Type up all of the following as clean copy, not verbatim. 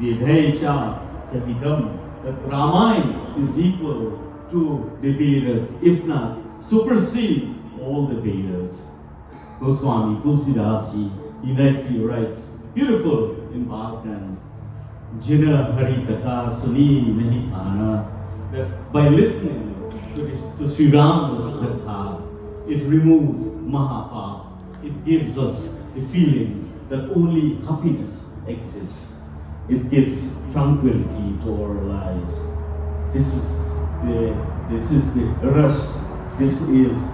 Vedacha Savidam, that Ramayan is equal to the Vedas, if not supersedes all the Vedas. Goswami Tulsidas ji, he nicely writes, beautiful in Bhagavatam, Jina Hari Katha Suni Nahi Thana, that by listening to Sri Rama's Katha, it removes Mahapap. It gives us the feelings that only happiness exists. It gives tranquility to our lives. This is the ras. This is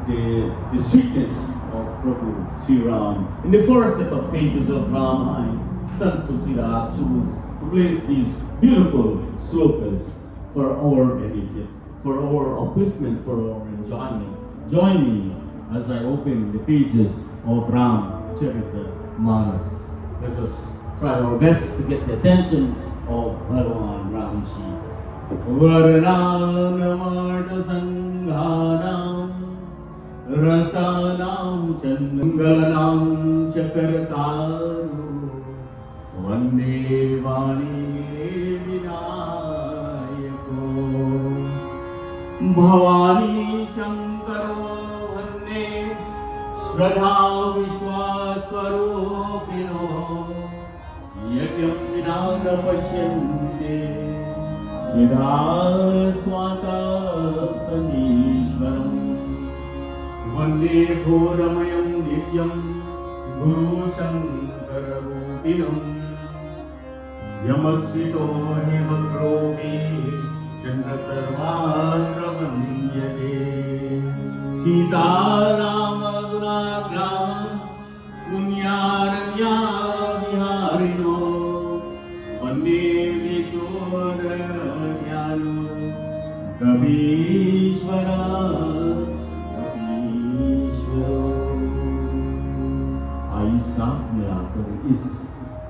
the sweetness of Prabhu Sri Ram. In the first set of pages of Ramayan, Sant Tulsidas chose to place these beautiful slokas for our benefit, for our upliftment, for our enjoyment. Join me as I open the pages of Ram Charita Manas. Let us try our best to get the attention of Bhagavan Ramji. Varanam Sanghanam Rasanam Changalanam Chakartaru Vande Vani Vinayako Bhavani Shankaro Vande Shraddha Vishwaswarupino Yagyam Vinana Pashyante Siddha Swata Sanishwaram Vande Ramayan Nityam Guru Shankara Rupinam Yamasvito Hemagromi Chandra Sarvandra Vandhyate Sita Rama Gunagrama Punyaranya Viharino Vande Vishwara Jnano Kabishwara आई साथ मिलाकर इस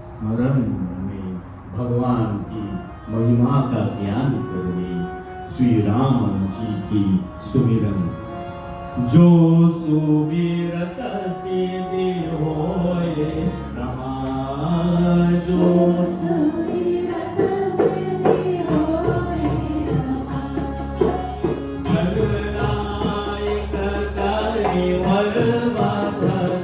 स्मरण में भगवान की महिमा का ज्ञान करने श्री राम जी की सुमिरन जो सुमिरत सिद्धि होए रमा जो सुमिरत सिद्धि होए रमा भगनायक करे वरवाधन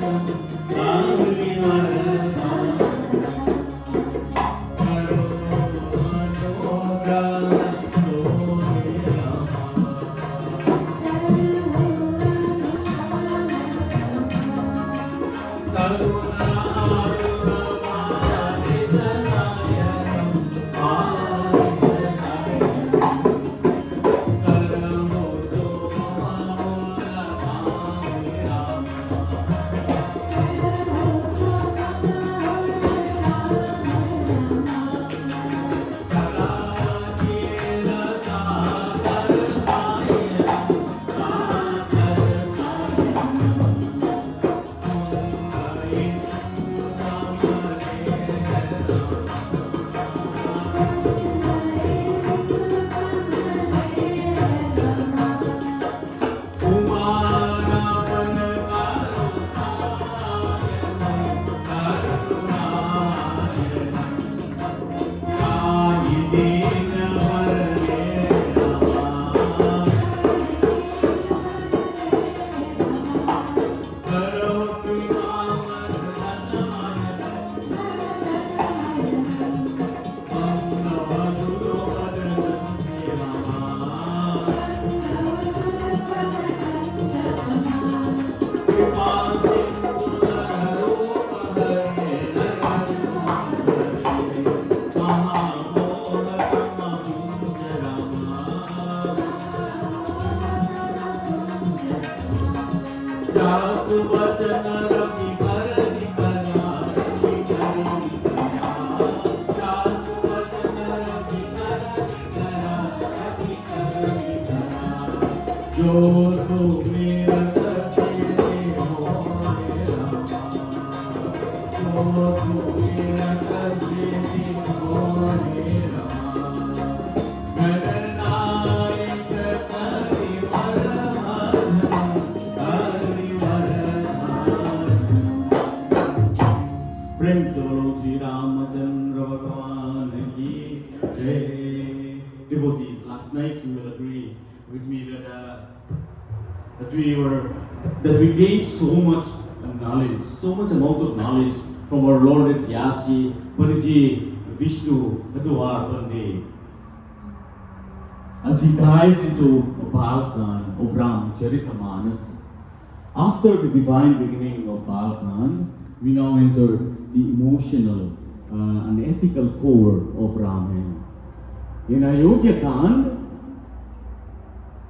प्रेम से बोलो श्री रामचंद्र भगवान Hey, devotees, last night you will agree with me that we gained so much knowledge, so much amount of knowledge from our Lord Vyasji, Paniji, Vishnu, Adwar Pandey. As he dived into Bhagwan of Ramcharitamanas, after the divine beginning of Bhagwan, we now enter the emotional and ethical core of Ramayan. In Ayodhya Kand,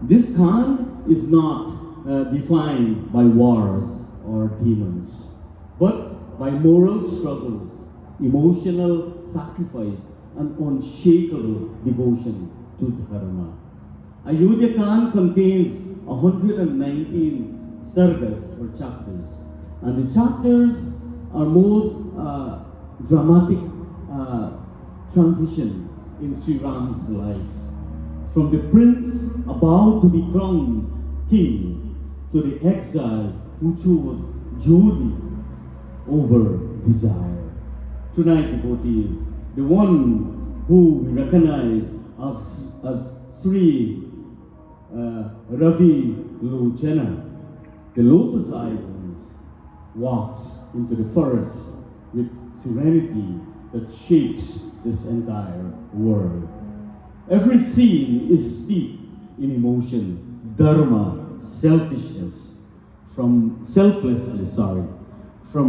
this Kand is not defined by wars or demons, but by moral struggles, emotional sacrifice, and unshakable devotion to Dharma. Ayodhya Kand contains 119 sargas or chapters, and the chapters are most dramatic transition in Sri Ram's life, from the prince about to be crowned king to the exile who chose Jodi over desire. Tonight, devotees, the one who we recognize as Sri Ravi Lochana, the lotus islands, walks into the forest with serenity that shakes this entire world. Every scene is steeped in emotion, dharma, selflessness, from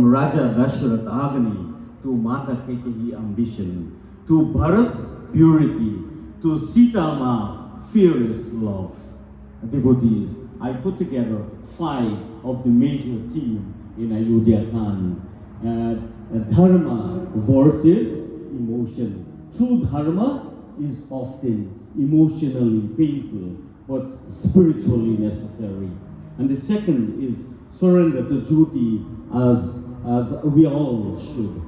Raja Dashrath agony to Mata Kaikeyi ambition, to Bharat's purity, to Sita Ma fearless love. Devotees, I put together 5 of the major themes in Ayodhya Kand. Dharma versus emotion. True dharma is often emotionally painful, but spiritually necessary. And the second is surrender to duty as we all should.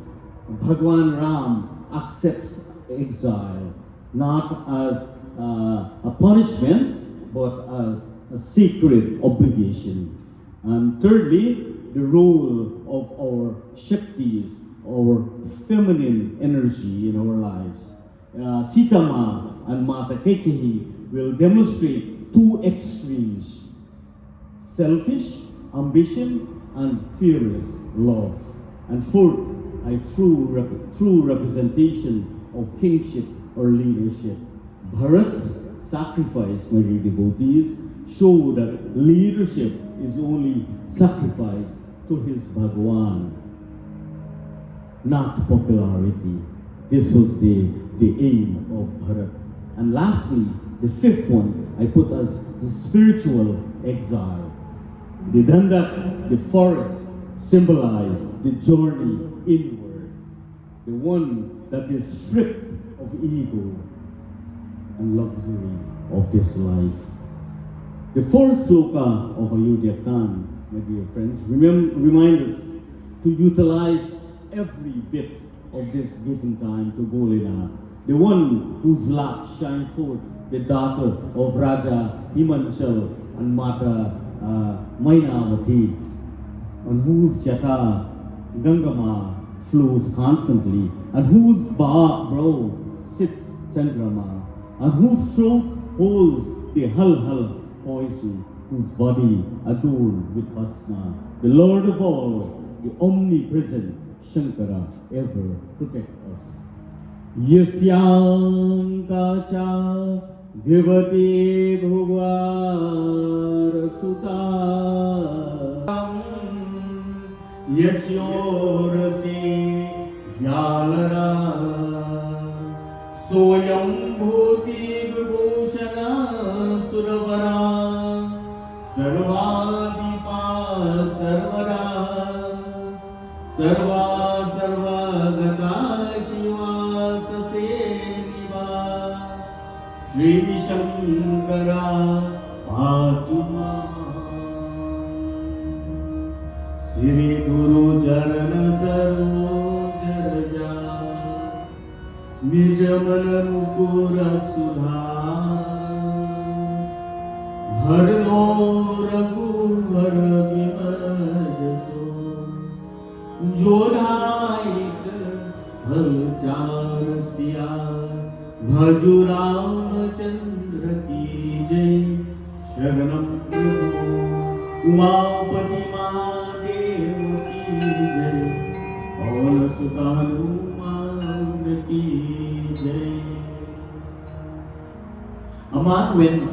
Bhagwan Ram accepts exile, not as a punishment, but as a sacred obligation. And thirdly, the role of our Shaktis, our feminine energy in our lives. Sita Ma and Mata Kaikeyi will demonstrate 2 extremes: selfish ambition and fearless love. And fourth, a true representation of kingship or leadership. Bharat's sacrifice, my dear devotees, show that leadership is only sacrifice to his Bhagwan, not popularity. This was the aim of Bharat. And lastly, the 5th one I put as the spiritual exile. The Dandak, the forest, symbolized the journey inward, the one that is stripped of ego and luxury of this life. The 4th sloka of Ayodhya Kand, my dear friends, remind us to utilize every bit of this given time to Golinath, the one whose lap shines forth, the daughter of Raja Himanchal and Mata Mainavati, on whose jata Gangama flows constantly, and whose brow sits Chandrama, and whose throat holds the Hal poison, whose body adorned with Bhasma. The Lord of all, the omnipresent Shankara, ever protect us. Yasyam tacha vivati bhugvar sutta yasyorasi Jalaram soyam bhuti vibhushana suravara sarvadipa sarvara sarva sarvagata shiva sase niva Sri Shankara Patuma Sri Guru Jarana Saroja Raja Nijamana Nukura Sudha Bharno Raghuvar Vimajaso Joraik Halchar Siya भजु Ramchandra की जय शरणम प्रभु उमापति महादेव की जय पवन सुत हनुमान की जय. A man went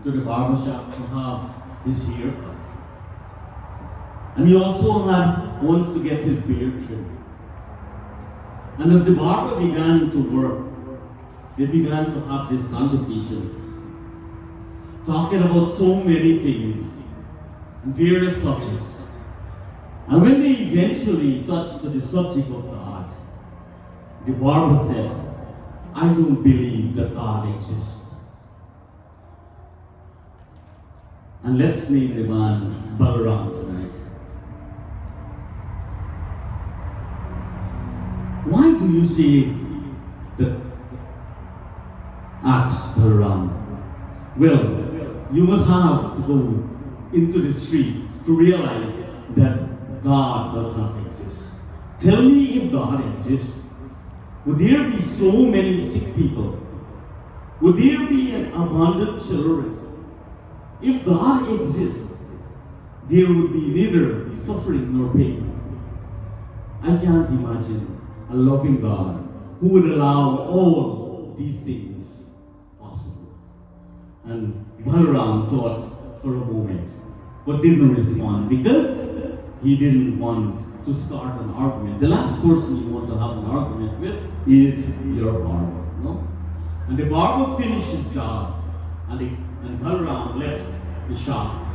to the barber shop to have his hair cut. And he also wants to get his beard trimmed. And as the barber began to work, they began to have this conversation, talking about so many things and various subjects. And when they eventually touched to the subject of God, the barber said, I don't believe that God exists. And let's name the man Balaram tonight. Why do you say that? Asked Jalaram. Well, you must have to go into the street to realize that God does not exist. Tell me, if God exists, would there be so many sick people? Would there be an abundant children? If God exists, there would be neither suffering nor pain. I can't imagine a loving God who would allow all of these things possible. And Balaram thought for a moment, but didn't respond because he didn't want to start an argument. The last person you want to have an argument with is your barber, no? And the barber finished his job, and Jalaram left the shop.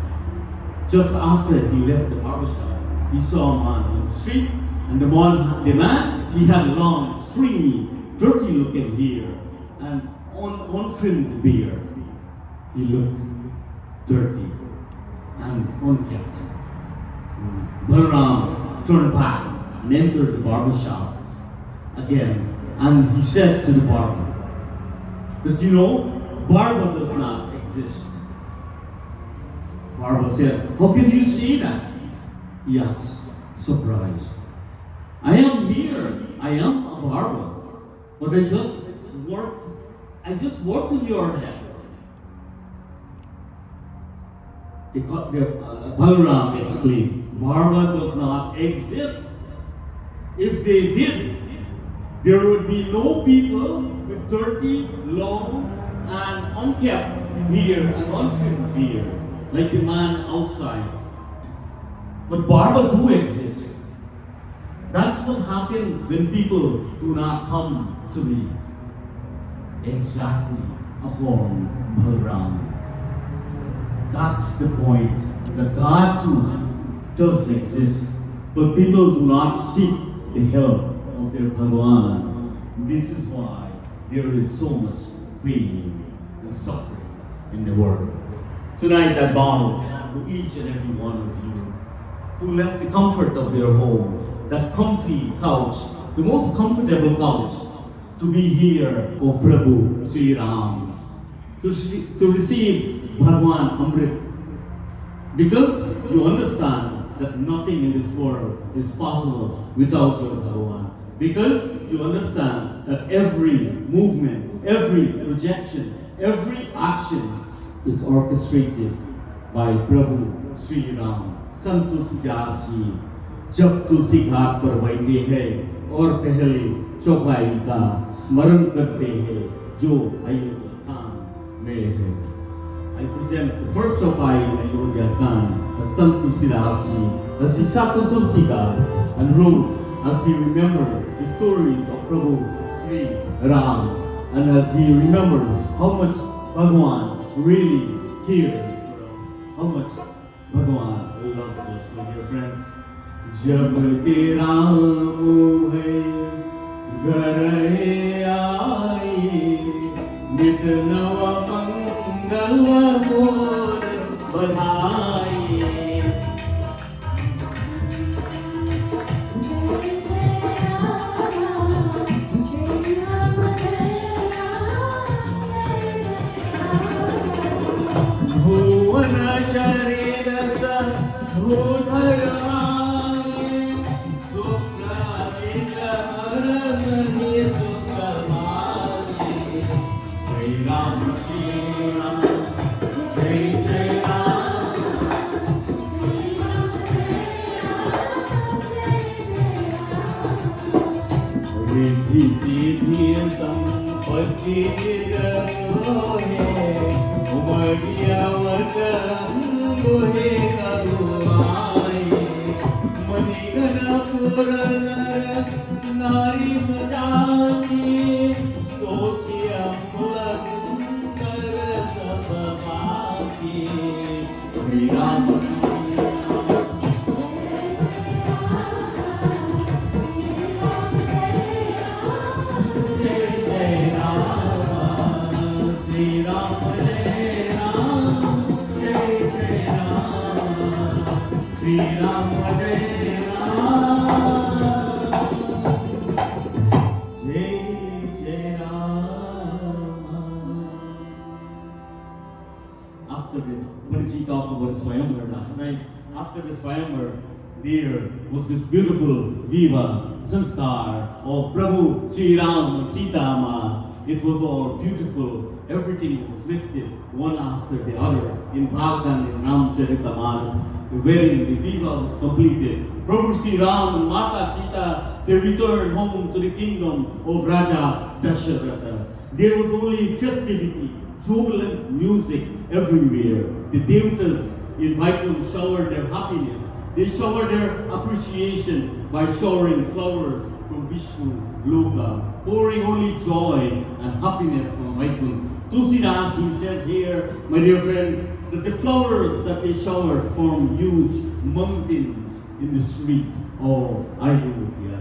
Just after he left the barber shop, he saw a man on the street, and the man, he had long, stringy, dirty-looking hair and untrimmed beard. He looked dirty and unkempt. Balaram turned back and entered the barber shop again, and he said to the barber that, you know, barber does not exist. Barber said, how can you say that? He asked, surprised. I am here. I am a barber, but I just worked in your head. Balaram exclaimed, barber does not exist. If they did, there would be no people with dirty, long, and unkempt hair and untrimmed beard, like the man outside. But barber do exist. That's what happens when people do not come to me. Exactly, affirmed Balaram. That's the point, that God too does exist, but people do not seek the help of their Bhagwan. This is why there is so much pain and suffering in the world. Tonight I bow to each and every one of you who left the comfort of their home, that comfy couch, the most comfortable couch, to be here, O Prabhu Sri Ram, to receive Bhagwan Amrit, because you understand that nothing in this world is possible without your Bhagwan, because you understand that every movement, every projection, every action is orchestrated by Prabhu Sri Ram. संत तुलसीदास जी जब तुलसी घाट पर बैठे हैं और पहले चौपाई का स्मरण करते हैं जो अयोध्या कांड में है. I present the first chaupai in Ayodhya Khan as Sant Tulsidas Ji, as he sat on Tulsi Ghat and wrote, as he remembered the stories of Prabhu Sri Ram, and as he remembered how much Bhagwan really cares for us, how much Bhagwan loves us, my dear friends. जब के राम है घर आई नित नव मंगल मोर बधाई. भुवन चरित भूधर सुख हर नहीं सुख रिद्धि संपत्ति निरलोहे उमड़िया वचन लोहे करुआए मणिगण पुर नर नारी जाति सोचिया मुलंदर सब बाकी Shri Ram Shri Ram Jai Ram Jai Ram. After the what did she talk about Swayamvar last night? After the Swayamvar, there was this beautiful Viva Sanskar of Prabhu Shri Ram and Sita Ma. It was all beautiful. Everything was listed one after the other in Bhagavatam and Ramcharitamanas. The wedding, the Viva was completed. Prabhu Sri Ram and Mata Sita, they returned home to the kingdom of Raja Dasharatha. There was only festivity, jubilant music everywhere. The Devatas in Vaikuntha showered their happiness. They showered their appreciation by showering flowers from Vishnu Loka, pouring only joy and happiness from Vaikuntha. Tulsidas, he says here, my dear friends, that the flowers that they showered form huge mountains in the street of Ayodhya.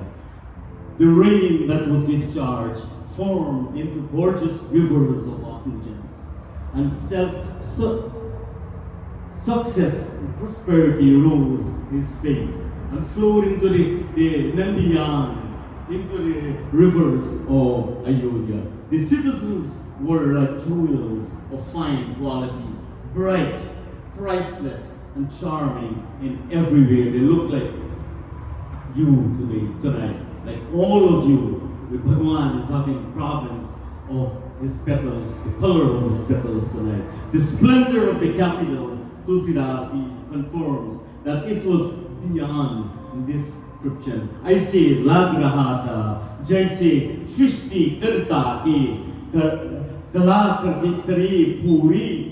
The rain that was discharged formed into gorgeous rivers of effulgence, and success and prosperity rose in spate and flowed into the Nandiyan, into the rivers of Ayodhya. The citizens were like jewels of fine quality, bright, priceless, and charming in everywhere. They look like you tonight, like all of you. Bhagwan is having problems of his petals, the color of his petals tonight. The splendor of the capital, Tulsidas, he confirms that it was beyond description. I say, Lagrahata, Jaise, Shrishti, Karta, Kala Kari, Puri,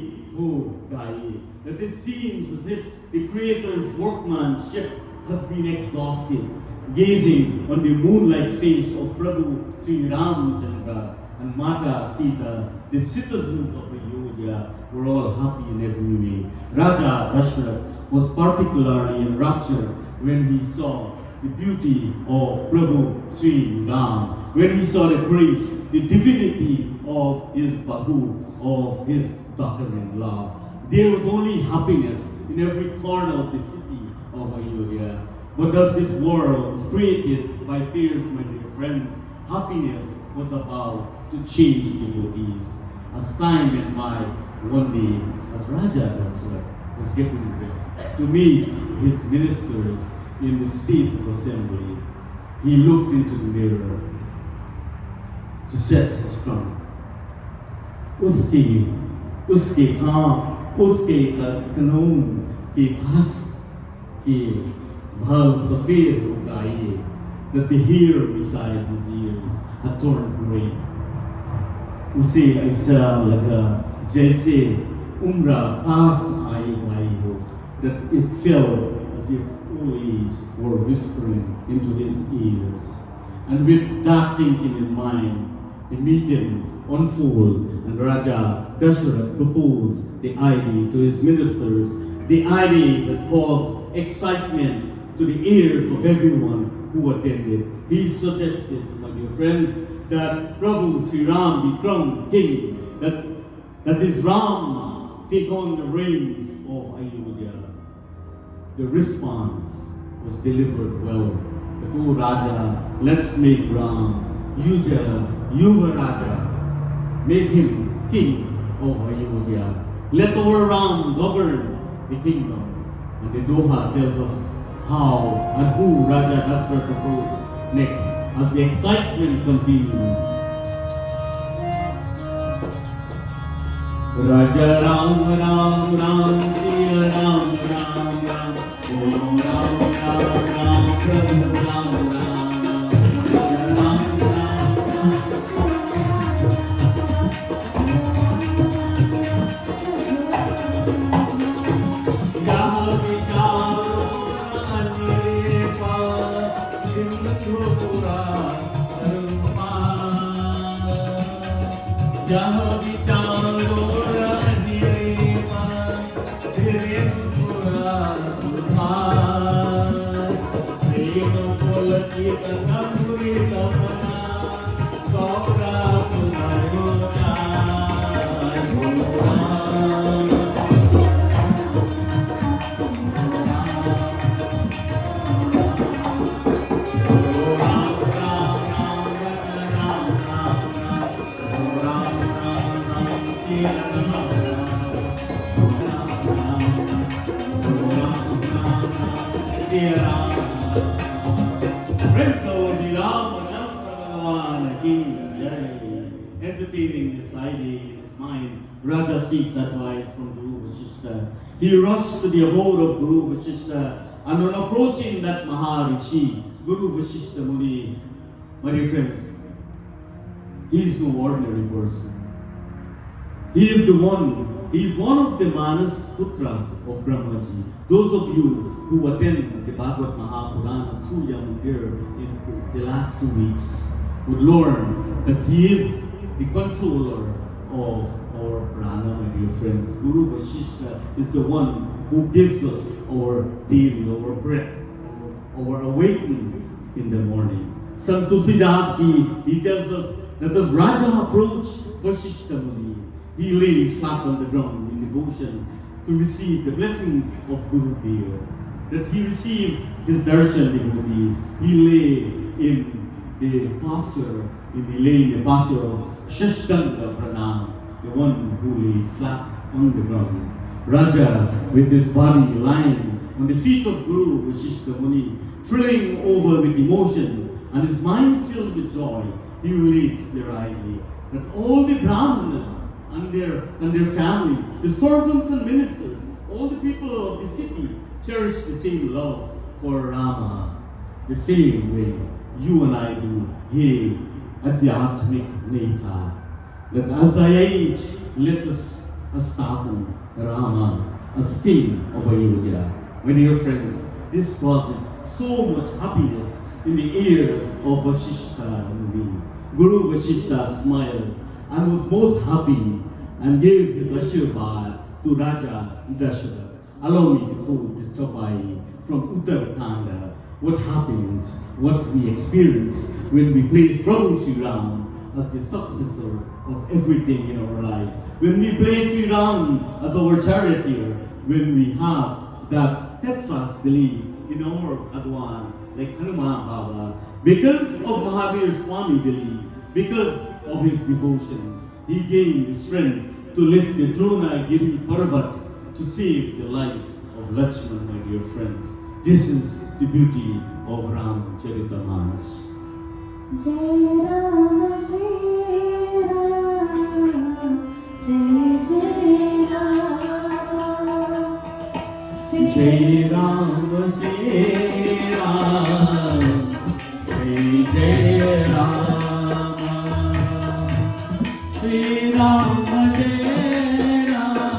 Gaye. That it seems as if the Creator's workmanship has been exhausted, gazing on the moonlight face of Prabhu Sri Ramchandra and Mata Sita. The citizens of Ayodhya were all happy in every way. Raja Dashrath was particularly enraptured when he saw the beauty of Prabhu Sri Ram, when he saw the grace, the divinity of his Bahu, of his daughter-in-law. There was only happiness in every corner of the city of Ayodhya. But as this world was created by peers, my dear friends, happiness was about to change devotees. As time went by, one day, as Raja Dasrath was getting dressed to meet his ministers in the state of assembly, he looked into the mirror to set his trunk. उसके कानून के घास के भाव सफेद हो गए, that the hair beside his ears had turned gray. उसे ऐसा लगा जैसे उम्र पास आई हो, that it felt as if old age were whispering into his ears. And with that thinking in mind, the meeting unfolded, and Raja Dashrath proposed the idea to his ministers, the idea that caused excitement to the ears of everyone who attended. He suggested, my dear friends, that Prabhu Sri Ram be crowned king, that his Ram take on the reins of Ayodhya. The response was delivered well. That, oh Raja, let's make Ram Yuva Raja. Make him king of Ayodhya. Let our Ram govern the kingdom. And the Doha tells us how and who Raja Dashrath approached next as the excitement continues. Raja Ram Ram Ram Siya Ram Ram Ram Om Ram Ram Ram Prabhu Ram Ram Raja Ram Ram Ram जहाँ विचारो रहिएवा तेरे पुराण प्रेम पुलकित गंभीर तमना सौरा पुनरुद्धार Entertaining this idea in his mind, Raja seeks advice from Guru Vasishtha. He rushed to the abode of Guru Vasishtha, and on approaching that Maharishi, Guru Vasishtha Muni, my dear friends, he is no ordinary person. He is one of the Manas Putra of Brahmaji. Those of you who attend the Bhagavad Mahapurana at Surya Mandir in the last 2 weeks would learn that he is the controller of our prana, my dear friends. Guru Vasishtha is the one who gives us our daily, our breath, our awakening in the morning. Sant Tulsidas Ji, he tells us that as Raja approached Vasishtha Muni, he lay flat on the ground in devotion to receive the blessings of Guru Deva. That he received his darshan devotees. He lay in the posture of Shashtanga Pranam, the one who lay flat on the ground. Raja, with his body lying on the feet of Guru Vasishtha Muni, thrilling over with emotion and his mind filled with joy, he relates deridely that all the Brahmanas and their family, the servants and ministers, all the people of the city cherish the same love for Rama, the same way you and I do. Hey, Adhyatmik Neta, that as I age, let us establish Rama as king of Ayodhya. My dear friends, this causes so much happiness in the ears of Vasishtha and me. Guru Vasishtha smiled and was most happy and gave his Ashirvad to Raja Dasharatha. Allow me to quote this Chapai from Uttarakhand. What happens, what we experience when we place Prabhu Sri Ram as the successor of everything in our lives. When we place Sri Ram as our charioteer, when we have that steadfast belief in our Bhagwan, like Hanuman Baba, because of Mahavir Swami belief, because of his devotion, he gained the strength to lift the Dronagiri Parvat to save the life of Lakshman, my dear friends. This is the beauty of Ramcharitamanas. Jai Ram, Jai Ram, Jai Jai Ram. Jai Ram, Jai Ram, Jai Jai Ram. Jai Ram, Jai Ram,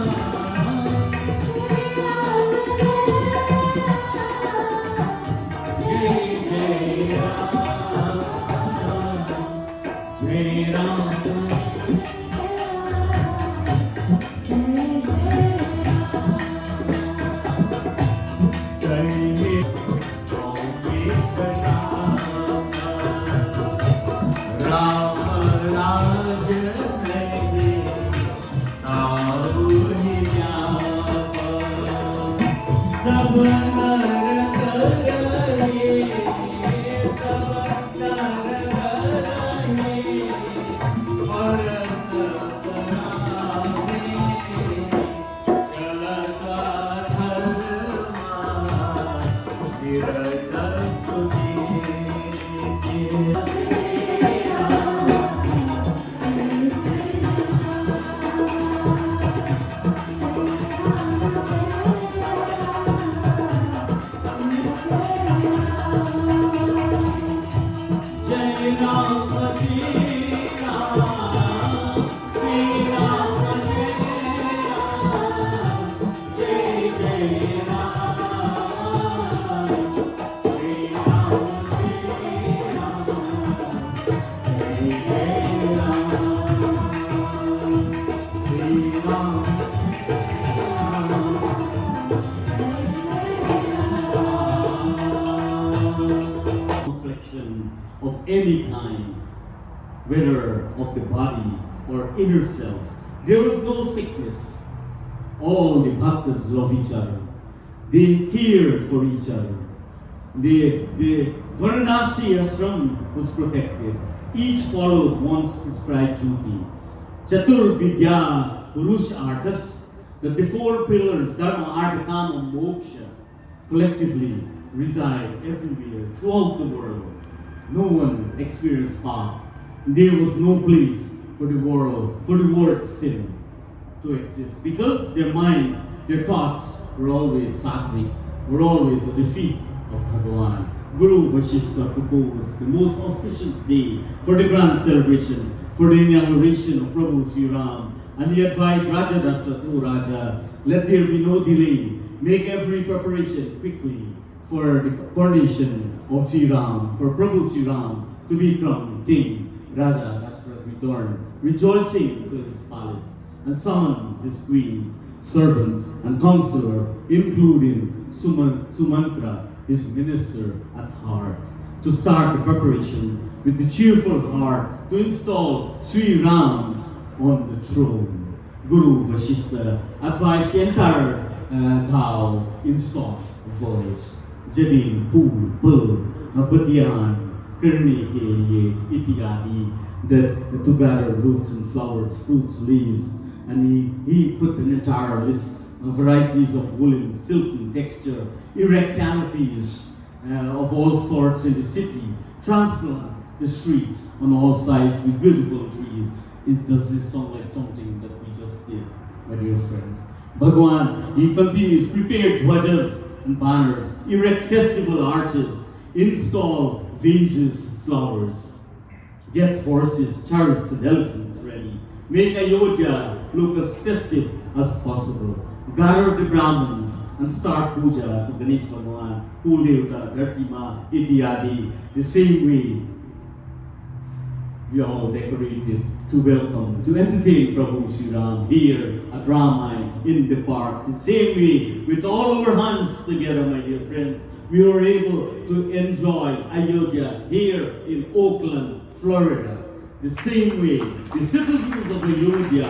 Jai Ram. Hare of the body or inner self. There was no sickness. All the bhaktas love each other. They cared for each other. The Varanasi ashram was protected. Each followed one's prescribed duty. Chatur Vidya Purush Arthas, the four pillars, Dharma, Artha, Kama, Moksha, collectively reside everywhere throughout the world. No one experienced path. There was no place for the world, for the word sin to exist, because their minds, their thoughts were always sattvic, were always at the feet of Bhagavan. Guru Vashishta proposed the most auspicious day for the grand celebration, for the inauguration of Prabhu Sri Ram, and he advised Raja Dasharatha, "O Raja, let there be no delay. Make every preparation quickly for the coronation of Sri Ram, for Prabhu Sri Ram to become king." Raja Dasharatha returned, rejoicing to his palace, and summoned his queens, servants, and counselor, including Sumantra, his minister at heart, to start the preparation with the cheerful heart to install Sri Ram on the throne. Guru Vashishta advised the entire Tao in soft voice. Jadin, Pool, Pul, Badiyan, Kirne ke liye, Ityadi, that to gather roots and flowers, fruits, leaves, and he put an entire list of varieties of woolen, silken texture, erect canopies of all sorts in the city, transplant the streets on all sides with beautiful trees. Does this sound like something that we just did, my dear friends? Bhagwan, he continues, prepare dhwajas and banners, erect festival arches, install vases, flowers, get horses, chariots, and elephants ready. Make Ayodhya look as festive as possible. Gather the Brahmins and start puja to Ganesh Bhagwan, Kulevta, Dhartima, Ityadi, the same way we all decorated to welcome, to entertain Prabhu Sri Ram here at Ramayan in the park. The same way, with all our hands together, my dear friends, we were able to enjoy Ayodhya here in Oakland, Florida. The same way, the citizens of Ayodhya,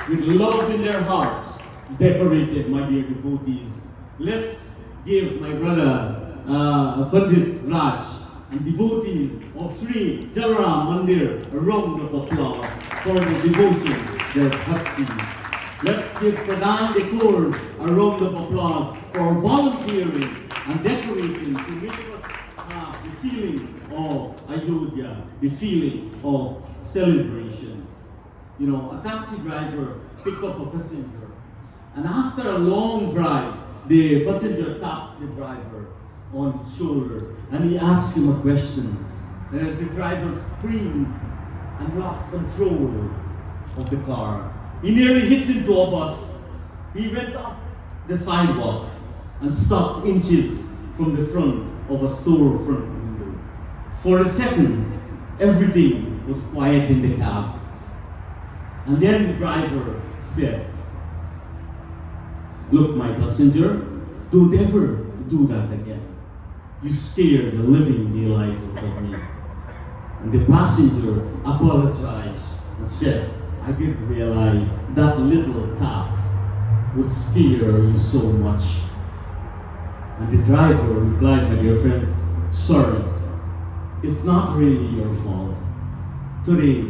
with love in their hearts, decorated, my dear devotees. Let's give my brother Pandit Raj and devotees of Sri Jalaram Mandir a round of applause for the devotion, their bhakti. Let's give Pradhan Dekors a round of applause for volunteering and decorating to make us have the feeling of Ayodhya, the feeling of celebration. You know, a taxi driver picked up a passenger, and after a long drive, the passenger tapped the driver on his shoulder, and he asked him a question. And the driver screamed and lost control of the car. He nearly hit into a bus. He went up the sidewalk and stopped inches from the front of a storefront window. For a second, everything was quiet in the cab. And then the driver said, "Look, my passenger, don't ever do that again. You scared the living daylight out of me." And the passenger apologized and said, "I didn't realize that little tap would scare you so much." And the driver replied, "My dear friends, sorry, it's not really your fault. Today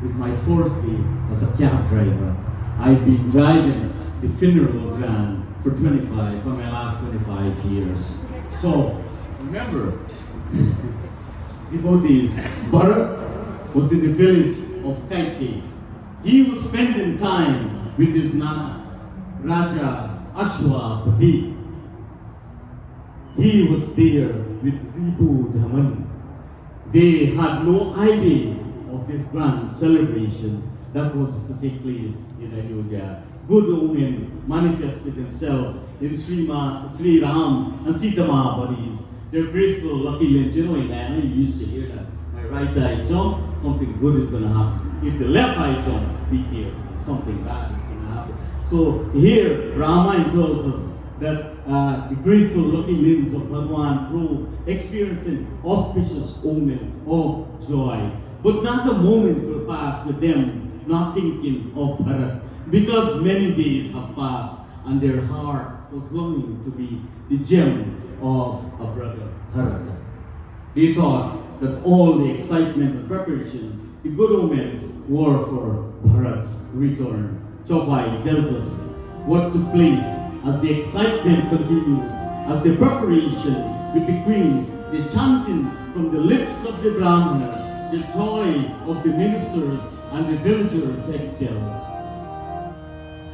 is my fourth day as a cab driver. I've been driving the funeral van for my last 25 years. So, remember, devotees, Bharat was in the village of Kaikeyi. He was spending time with his Nana, Raja Ashwapati. He was there with Ripu Dhamani. They had no idea of this grand celebration that was to take place in Ayodhya. Good omen manifested himself in Sri Ram and Sita Mahabodhis. Their graceful lucky limbs. You know, in Anna, you used to hear that. My right eye jump, something good is going to happen. If the left eye jump, be careful, something bad is going to happen. So here, Ramayan tells us that the graceful lucky limbs of Bhagwan through experiencing auspicious omen of joy. but not a moment will pass with them not thinking of Bharat, because many days have passed and their heart was longing to be the gem of a brother Bharat. They thought that all the excitement and preparation, the good omens were for Bharat's return. Chopai tells us what took place as the excitement continues, as the preparation with the queen, the chanting from the lips of the Brahmanas, the joy of the ministers and the villagers excels.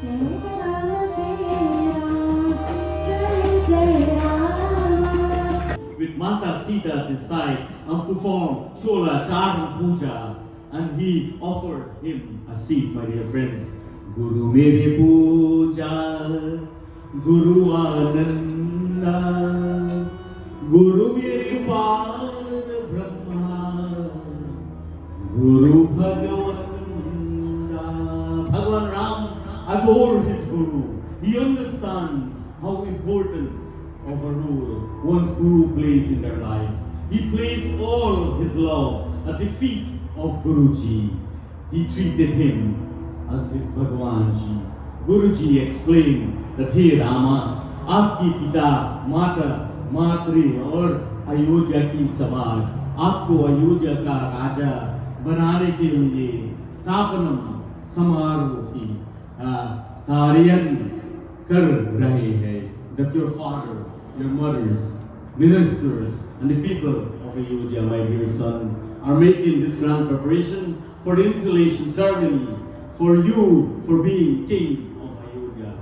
Jai Ram, Jai Ram, Jai Jai Ram. With Mata Sita at his side and performed Shola Charan Puja, and he offered him a seat, my dear friends. Guru Mere Puja, Guru Ananda, Guru Mere Pad Brahma, Guru Bhagavanda. Bhagavan Ram adored his Guru. He understands how important of a role one's Guru plays in their lives. He placed all his love at the feet of Guruji. He treated him as if Bhagwan Ji. Guruji explained that, hey Rama, आपकी पिता माता मातृ और अयोध्या की समाज आपको अयोध्या का राजा बनाने के लिए स्थापना समारोह की कार्यान्वयन कर रहे हैं. That your father, your mothers, ministers, and the people of Ayodhya, my dear son, are making this grand preparation for the installation ceremony for you for being king of Ayodhya.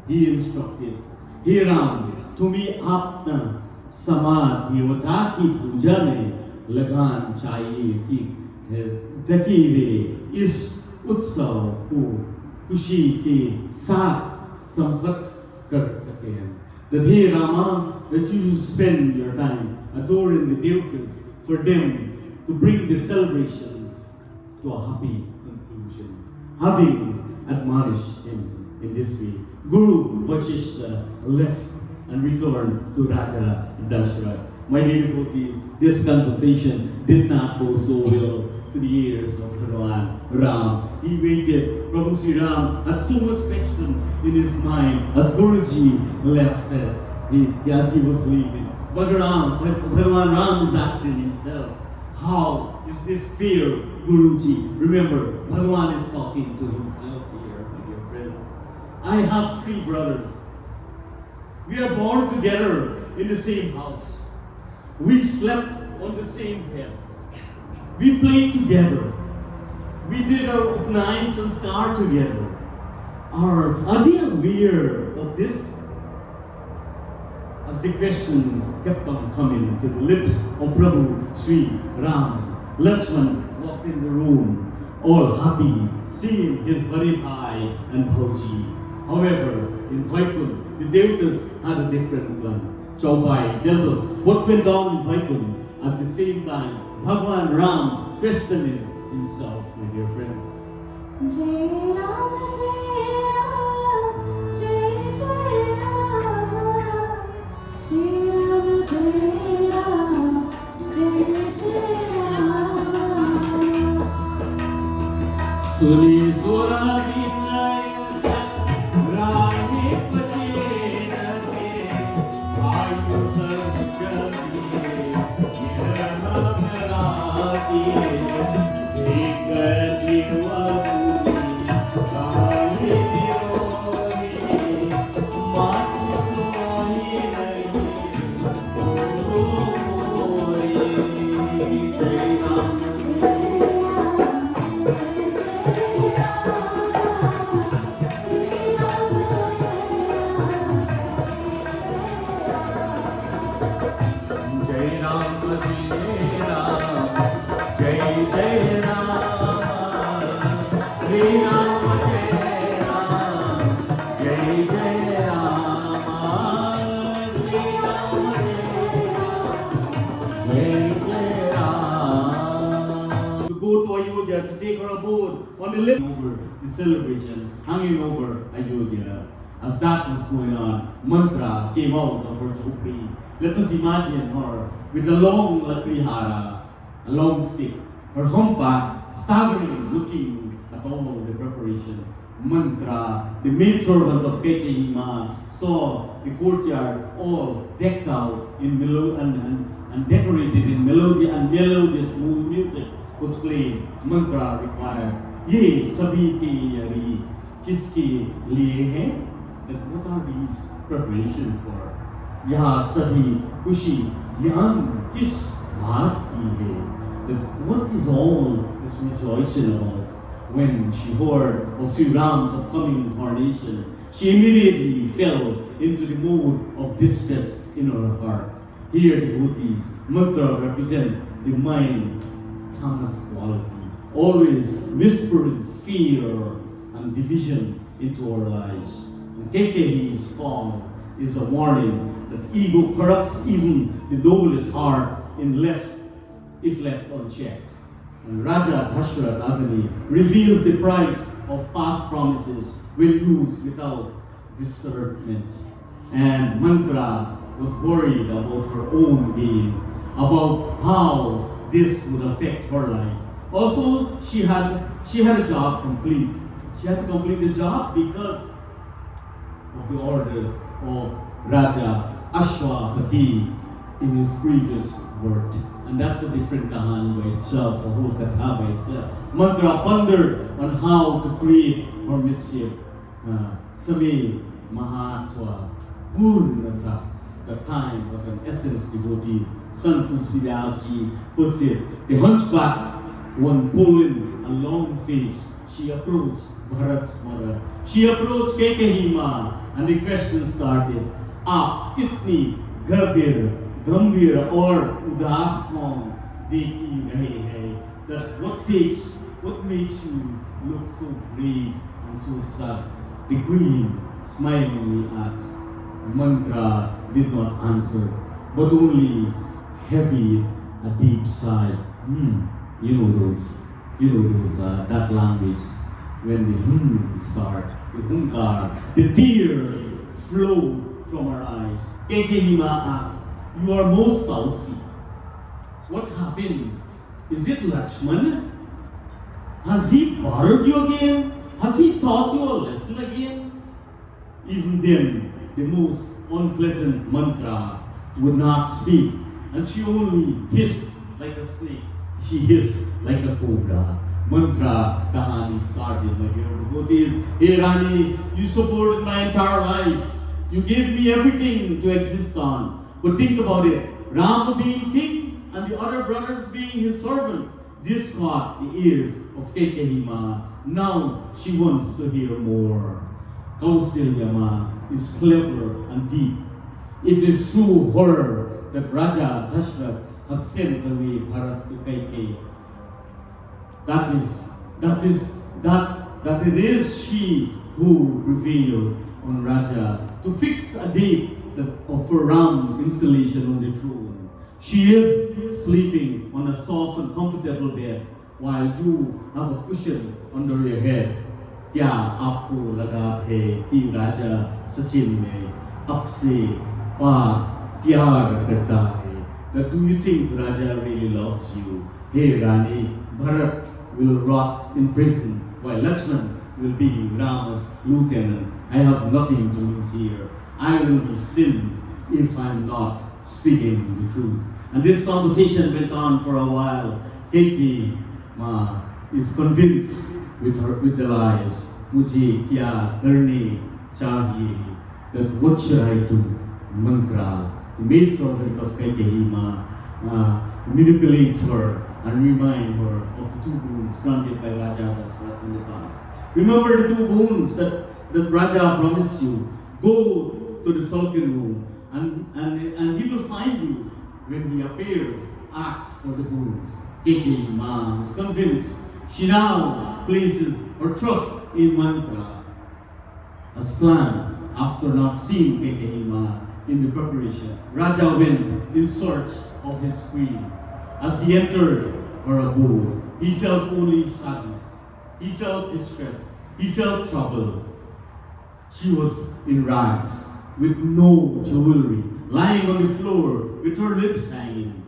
He instructed, हे राम, तुम्हें अपना समाज देवता की पूजा में लगान चाहिए थी, ताकि वे इस उत्सव को खुशी के साथ संपन्न कर सकें. That hey Rama, that you spend your time adoring the devotees for them to bring the celebration to a happy conclusion. Having admonished him in this way, Guru Vasishtha left and returned to Raja Dashrath. My dear devotee, this conversation did not go so well to the ears of Bhagavan Ram. He waited. Prabhu Sri Ram had so much question in his mind as Guruji left. As he was leaving, Bhagavan Ram is asking himself, how is this fear, Guruji? Remember, Bhagavan is talking to himself here, my dear friends. I have 3 brothers. We are born together in the same house. We slept on the same bed. We played together. We did our upnayans and sanskar together. Are they aware of this? As the question kept on coming to the lips of Prabhu Sri Ram, Lakshman walked in the room, all happy, seeing his Bhai and Bhauji. However, in Vaikunth, the devotees had a different plan. Chaupai tells us what went on in Vaikunth. At the same time, Bhagavan Ram questioning himself, my dear friends. Jai Ram, Jai Ram, Jai Jai Ram. Shri Ram, Jai Ram, Jai Jai Ram. Suni Sura Vinay Rani Pache Nage Ayu Tarjani Ram Rati Ekati Vapuni Rani Nironi Matu Nani Nagi Jai Ram. To take her aboard on the lift over the celebration, hanging over Ayodhya. As that was going on, mantra came out of her chopri. Let us imagine her with a long lakrihara, a long stick, her humpback, staggering, looking at all the preparation. Mantra, the maidservant of Kekehima, saw the courtyard all decked out in and decorated in melody and melodious music was playing. Mantra required, "Ye sabhi ki yari kiske liye hai?" That what are these preparations for? "Ya sabhi kushi yan kis baat ki hai?" That what is all this rejoicing about? When she heard of Sri Ram's upcoming incarnation, she immediately fell into the mood of distress in her heart. Here, devotees, mantra represent the mind, tamas quality, always whispering fear and division into our lives. And Kekehi's fall is a warning that ego corrupts even the noblest heart if left unchecked. And Raja Dashrath Agni reveals the price of past promises when used without discernment. And Mantra was worried about her own gain, about how this would affect her life. Also, she had a job complete. She had to complete this job because of the orders of Raja Ashwapati in his previous birth. And that's a different kahani by itself, a whole katha by itself. Mantra pondered on how to create her mischief. Same Mahatva Purnata. The time was an essence devotees. Sant Tulsidas Ji puts it. The hunchback, one pulling a long face, she approached Bharat's mother. She approached Kekehima and the question started. Aap itni gambhir or udas kaun dekhi rahe hai? That what makes you look so brave and so sad? The queen smilingly asked. Mantra did not answer, but only heaved a deep sigh. You know those that language when the start, the hunkar, the tears flow from her eyes. Kekehima asked, "You are most saucy. What happened? Is it Lakshman? Has he bothered you again? Has he taught you a lesson again?" Even then, the most unpleasant mantra would not speak, and she only hissed like a snake. She hissed like a cobra. Mantra kahani started, my dear devotees. "Hey Rani, you supported my entire life. You gave me everything to exist on. But think about it. Rama being king and the other brothers being his servant. This caught the ears of Kekehima. Now she wants to hear more. Kausalyama is clever and deep. It is through her that Raja Dashrath has sent away Bharat to Kaikeyi. That it is she who prevailed on Raja to fix a date of her Ram installation on the throne. She is sleeping on a soft and comfortable bed while you have a cushion under your head. क्या आपको लगा है कि राजा सचिन में आपसे प्यार करता है? That do you think Raja really loves you? Hey Rani, Bharat will rot in prison while Lakshman will be Rama's lieutenant. I have nothing to lose here. I will be sin if I'm not speaking the truth. And this conversation went on for a while. Keki Ma is convinced with the lies. Mujhe kya karne chahiye? That what should I do? Mantra, the maidservant of Kekehima, manipulates her and reminds her of the 2 boons granted by Raja Dashrath in the past. Remember the 2 boons that Raja promised you. Go to the sultan room and he will find you. When he appears, ask for the boons. Kekehima is convinced. She now places her trust in Mantra. As planned, after not seeing Kekehima in the preparation, Raja went in search of his queen. As he entered her abode, he felt only sadness. He felt distress. He felt trouble. She was in rags, with no jewelry, lying on the floor with her lips hanging.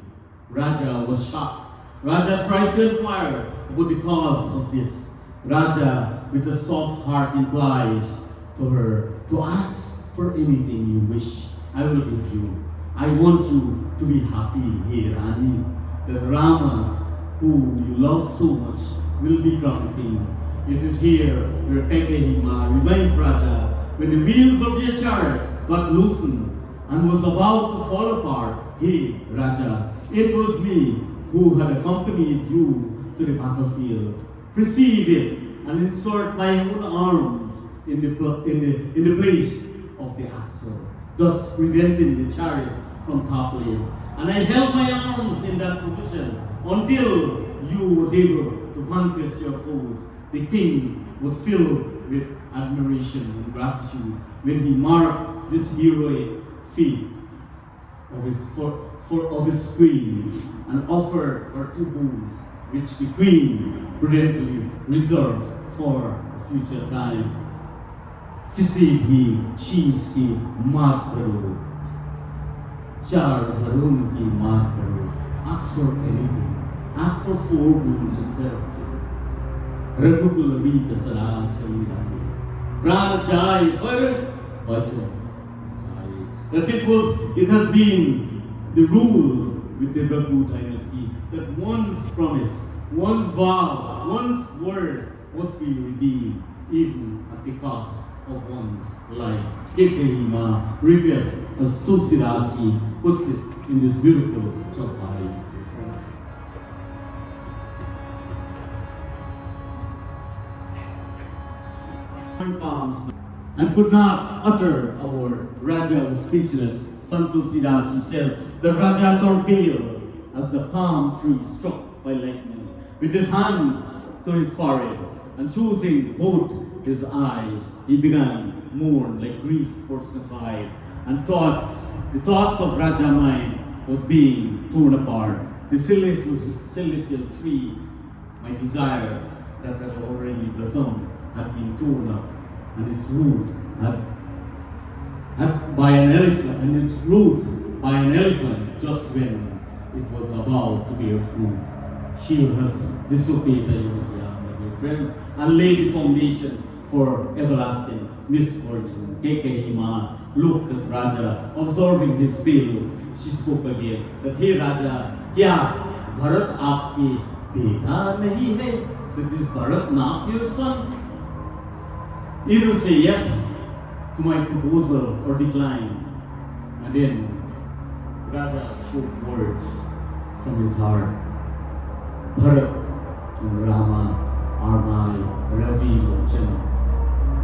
Raja was shocked Raja tries to inquire about the cause of this. Raja, with a soft heart, implies to her to ask for anything you wish. I will give you. I want you to be happy, hey Rani, that Rama, who you love so much, will be crowned king. It is here where Kenkehima reminds Raja when the wheels of your chariot got loosened and was about to fall apart. Hey Raja, it was me who had accompanied you to the battlefield. Perceive it and insert my own arms in the place of the axle, thus preventing the chariot from toppling. And I held my arms in that position until you was able to vanquish your foes. The king was filled with admiration and gratitude when he marked this heroic feat of his queen and offered her 2 boons, which the queen prudently reserved for a future time. किसी भी चीज की मात करो, 4 धर्म की मात करो. Ask for anything. Ask for 4 boons instead of 2. रघुकुल रीत सलाम चली रानी. प्राण जाए पर बचो जाए. That it has been the rule with the Raghu dynasty that one's promise, one's vow, one's word must be redeemed, even at the cost of one's life. Kenkehima requests, as Tulsidaji puts it in this beautiful chopai. Palms and could not utter a word. Raja was speechless. Sant Tulsidaji said, the Raja turned pale as the palm tree struck by lightning. With his hand to his forehead and choosing both his eyes, he began mourn like grief personified, and the thoughts of Raja mind was being torn apart. The celestial tree, my desire that had already blossomed, had been torn up, and its root by an elephant just when it was about to bear fruit. She has disobeyed, my dear friends, and laid the foundation for everlasting misfortune. Kenkehima looked at Raja, observing his bill. She spoke again that, hey Raja, kya Bharat aapke beta nahi hai? That is Bharat not your son? Either say yes to my proposal or decline. And then Raja spoke words from his heart. Bharat and Rama are my Ravi Lochana.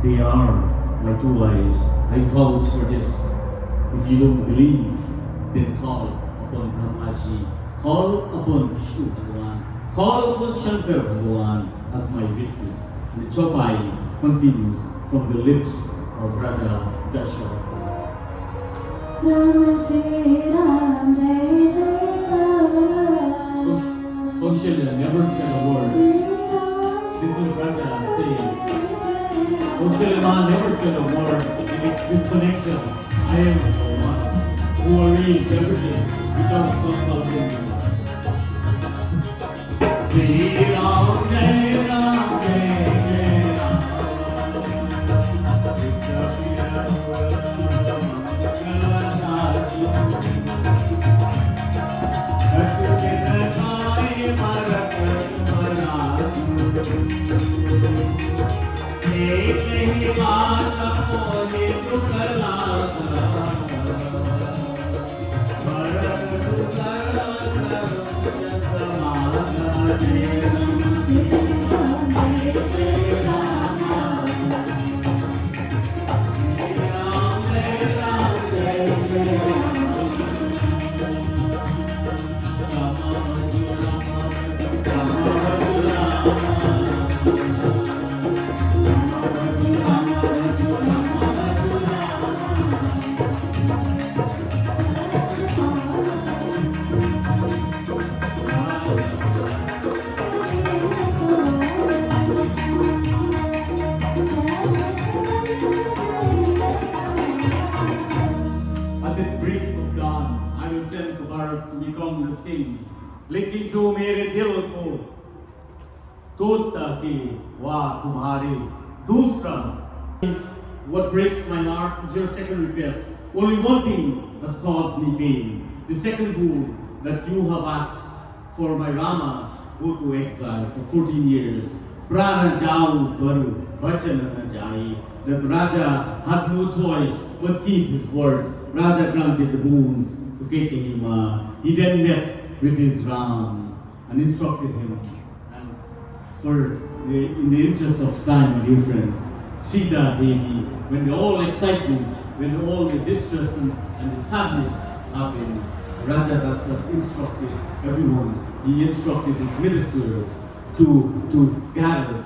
They are my 2 eyes. I vouch for this. If you don't believe, then call upon Brahmaji, call upon Vishnu Bhagavan, call upon Shankar Bhagavan as my witness. And the chopai continues from the lips of Raja Dasharatha. Ram Shri Ram Jai Jai Ram. Kaushalya never said a word. This is Raja saying, Kaushalya never said a word in this connection. I am the one who arranged everything without consulting you. Shri Ram Jai Ram Jai Jai Ram. लेकिन जो मेरे दिल को तोड़ता कि वाह तुम्हारे दूसरा. What breaks my heart is your second request. Only one thing has caused me pain. The second rule that you have asked for my Rama go to exile for 14 years. Prana jau baru vachana na jai. That Raja had no choice but keep his words. Raja granted the boons to Kekehima. He then met with his Ram and instructed him. And in the interest of time, my dear friends, Sita Devi, when all excitement, when all the distress and the sadness happened, Raja Dasrath instructed everyone. He instructed his ministers to gather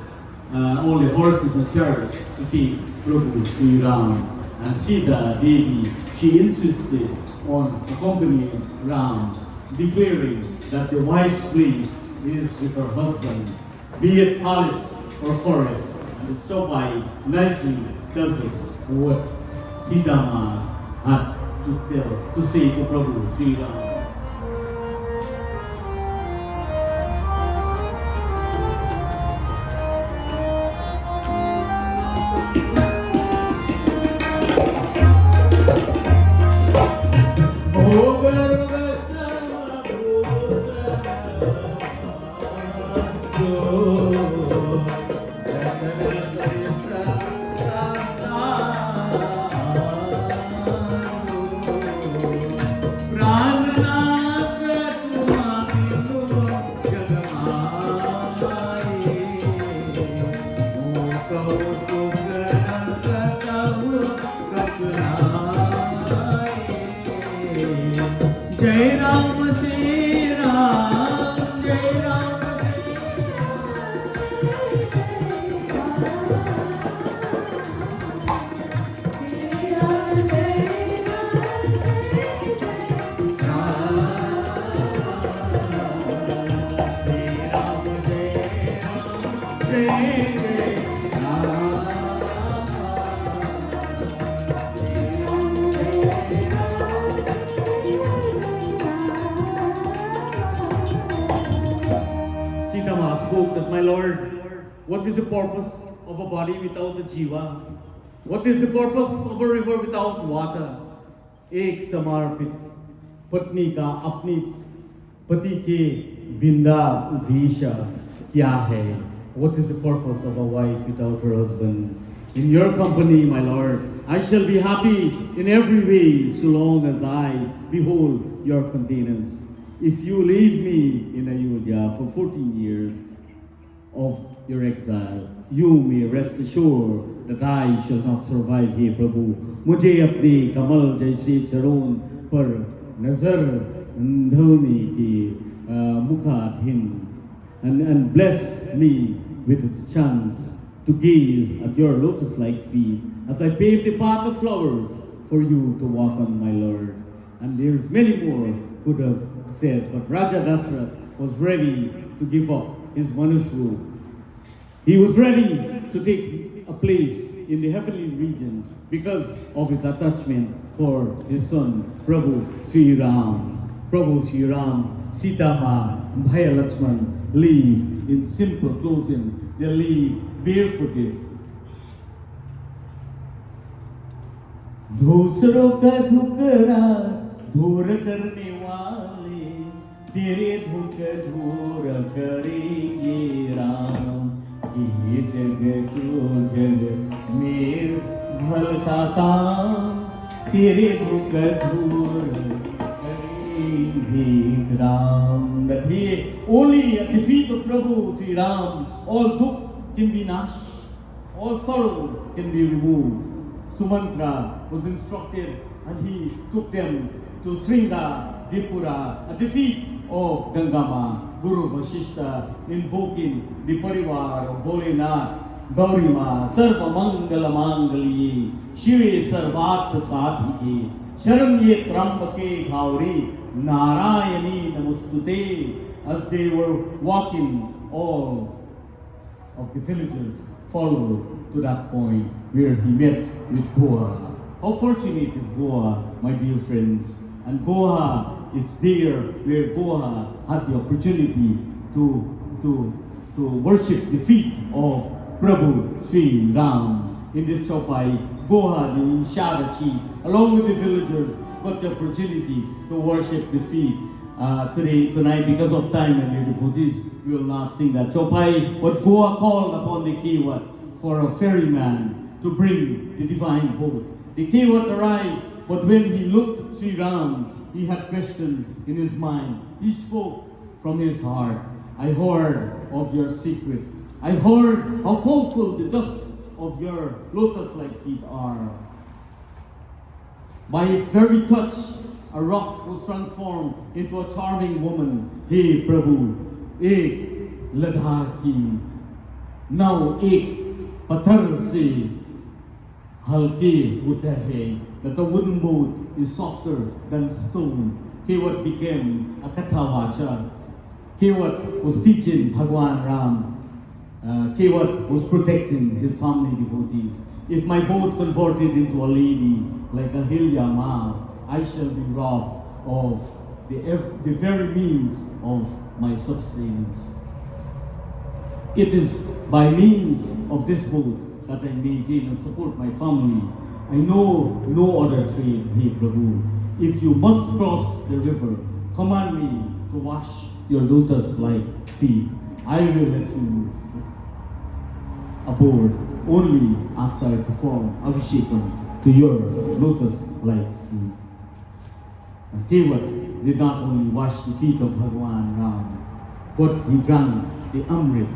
all the horses and chariots to take Prabhu Sri Ram. And Sita Devi, she insisted on accompanying Ram, declaring that the wife's place is with her husband, be it palace or forest. And the story nicely tells us what Sita Ma had to say to Prabhu Sri Ram. Jai Ram Jai Ram Jai Ram spoke that, my Lord, what is the purpose of a body without a jiva? What is the purpose of a river without water? एक समर्पित पत्नी का अपनी पति के बिंदा उद्देश्य क्या है? What is the purpose of a wife without her husband? In your company, my Lord, I shall be happy in every way so long as I behold your countenance. If you leave me in Ayodhya for 14 years of your exile, you may rest assured that I shall not survive here, Prabhu. मुझे अपने कमल जैसे चरणों पर नजर धोने के मुखाधीन and bless me with the chance to gaze at your lotus-like feet as I pave the path of flowers for you to walk on, my Lord. And there's many more could have said, but Raja Dasrath was ready to give up his Manushu. He was ready to take a place in the heavenly region because of his attachment for his son, Prabhu Sri Ram. Prabhu Sri Ram, Sita Ma, Bhaya Lakshman live in simple clothing. They live barefooted. दूसरों का ठुकरा दूर करने वाले तेरे धुक धूर करेंगे राम ये जग को जग मेर भलता काम तेरे धुक धूर करेंगे Ram. That he only at the feet of Prabhu Sri Ram all dukh can be nashed, all sorrow can be removed. Sumantra was instructed and he took them to Sringa Vipura at the feet of Gangama, Guru Vasishta, invoking the Parivar of Bholenath, Gaurima, Sarva Mangala Mangali, Shive Sarvat Sadhike, Sharamye Trambake Ghauri, Narayani Namustute. As they were walking, all of the villagers followed to that point where he met with Goa. How fortunate is Goa, my dear friends, And Goa is there where Goa had the opportunity to worship the feet of Prabhu Sri Ram. In this chaupai, Goa, the Shara chief, along with the villagers, got the opportunity to worship the feet. Tonight, because of time and the devotees, we will not sing that chaupai. But Goa called upon the Kiwat for a ferryman to bring the divine boat. The Kiwat arrived, but when he looked at Sri Ram, he had question in his mind. He spoke from his heart. I heard of your secret. I heard how powerful the dust of your lotus-like feet are. By its very touch, a rock was transformed into a charming woman. Hey Prabhu, ek ladha ki, now ek pathar se halke hota hai. That the wooden boat is softer than stone. Kewat became a kathavacha. Kewat was teaching Bhagwan Ram. Kewat was protecting his family devotees. If my boat converted into a lady like a Hilyama, I shall be robbed of the very means of my subsistence. It is by means of this boat that I maintain and support my family. I know no other trade, hey Prabhu. If you must cross the river, command me to wash your lotus-like feet. I will let you aboard only after I perform Abhishekam to your lotus-like feet. And Kewat did not only wash the feet of Bhagwan Ram, but he drank the Amrit.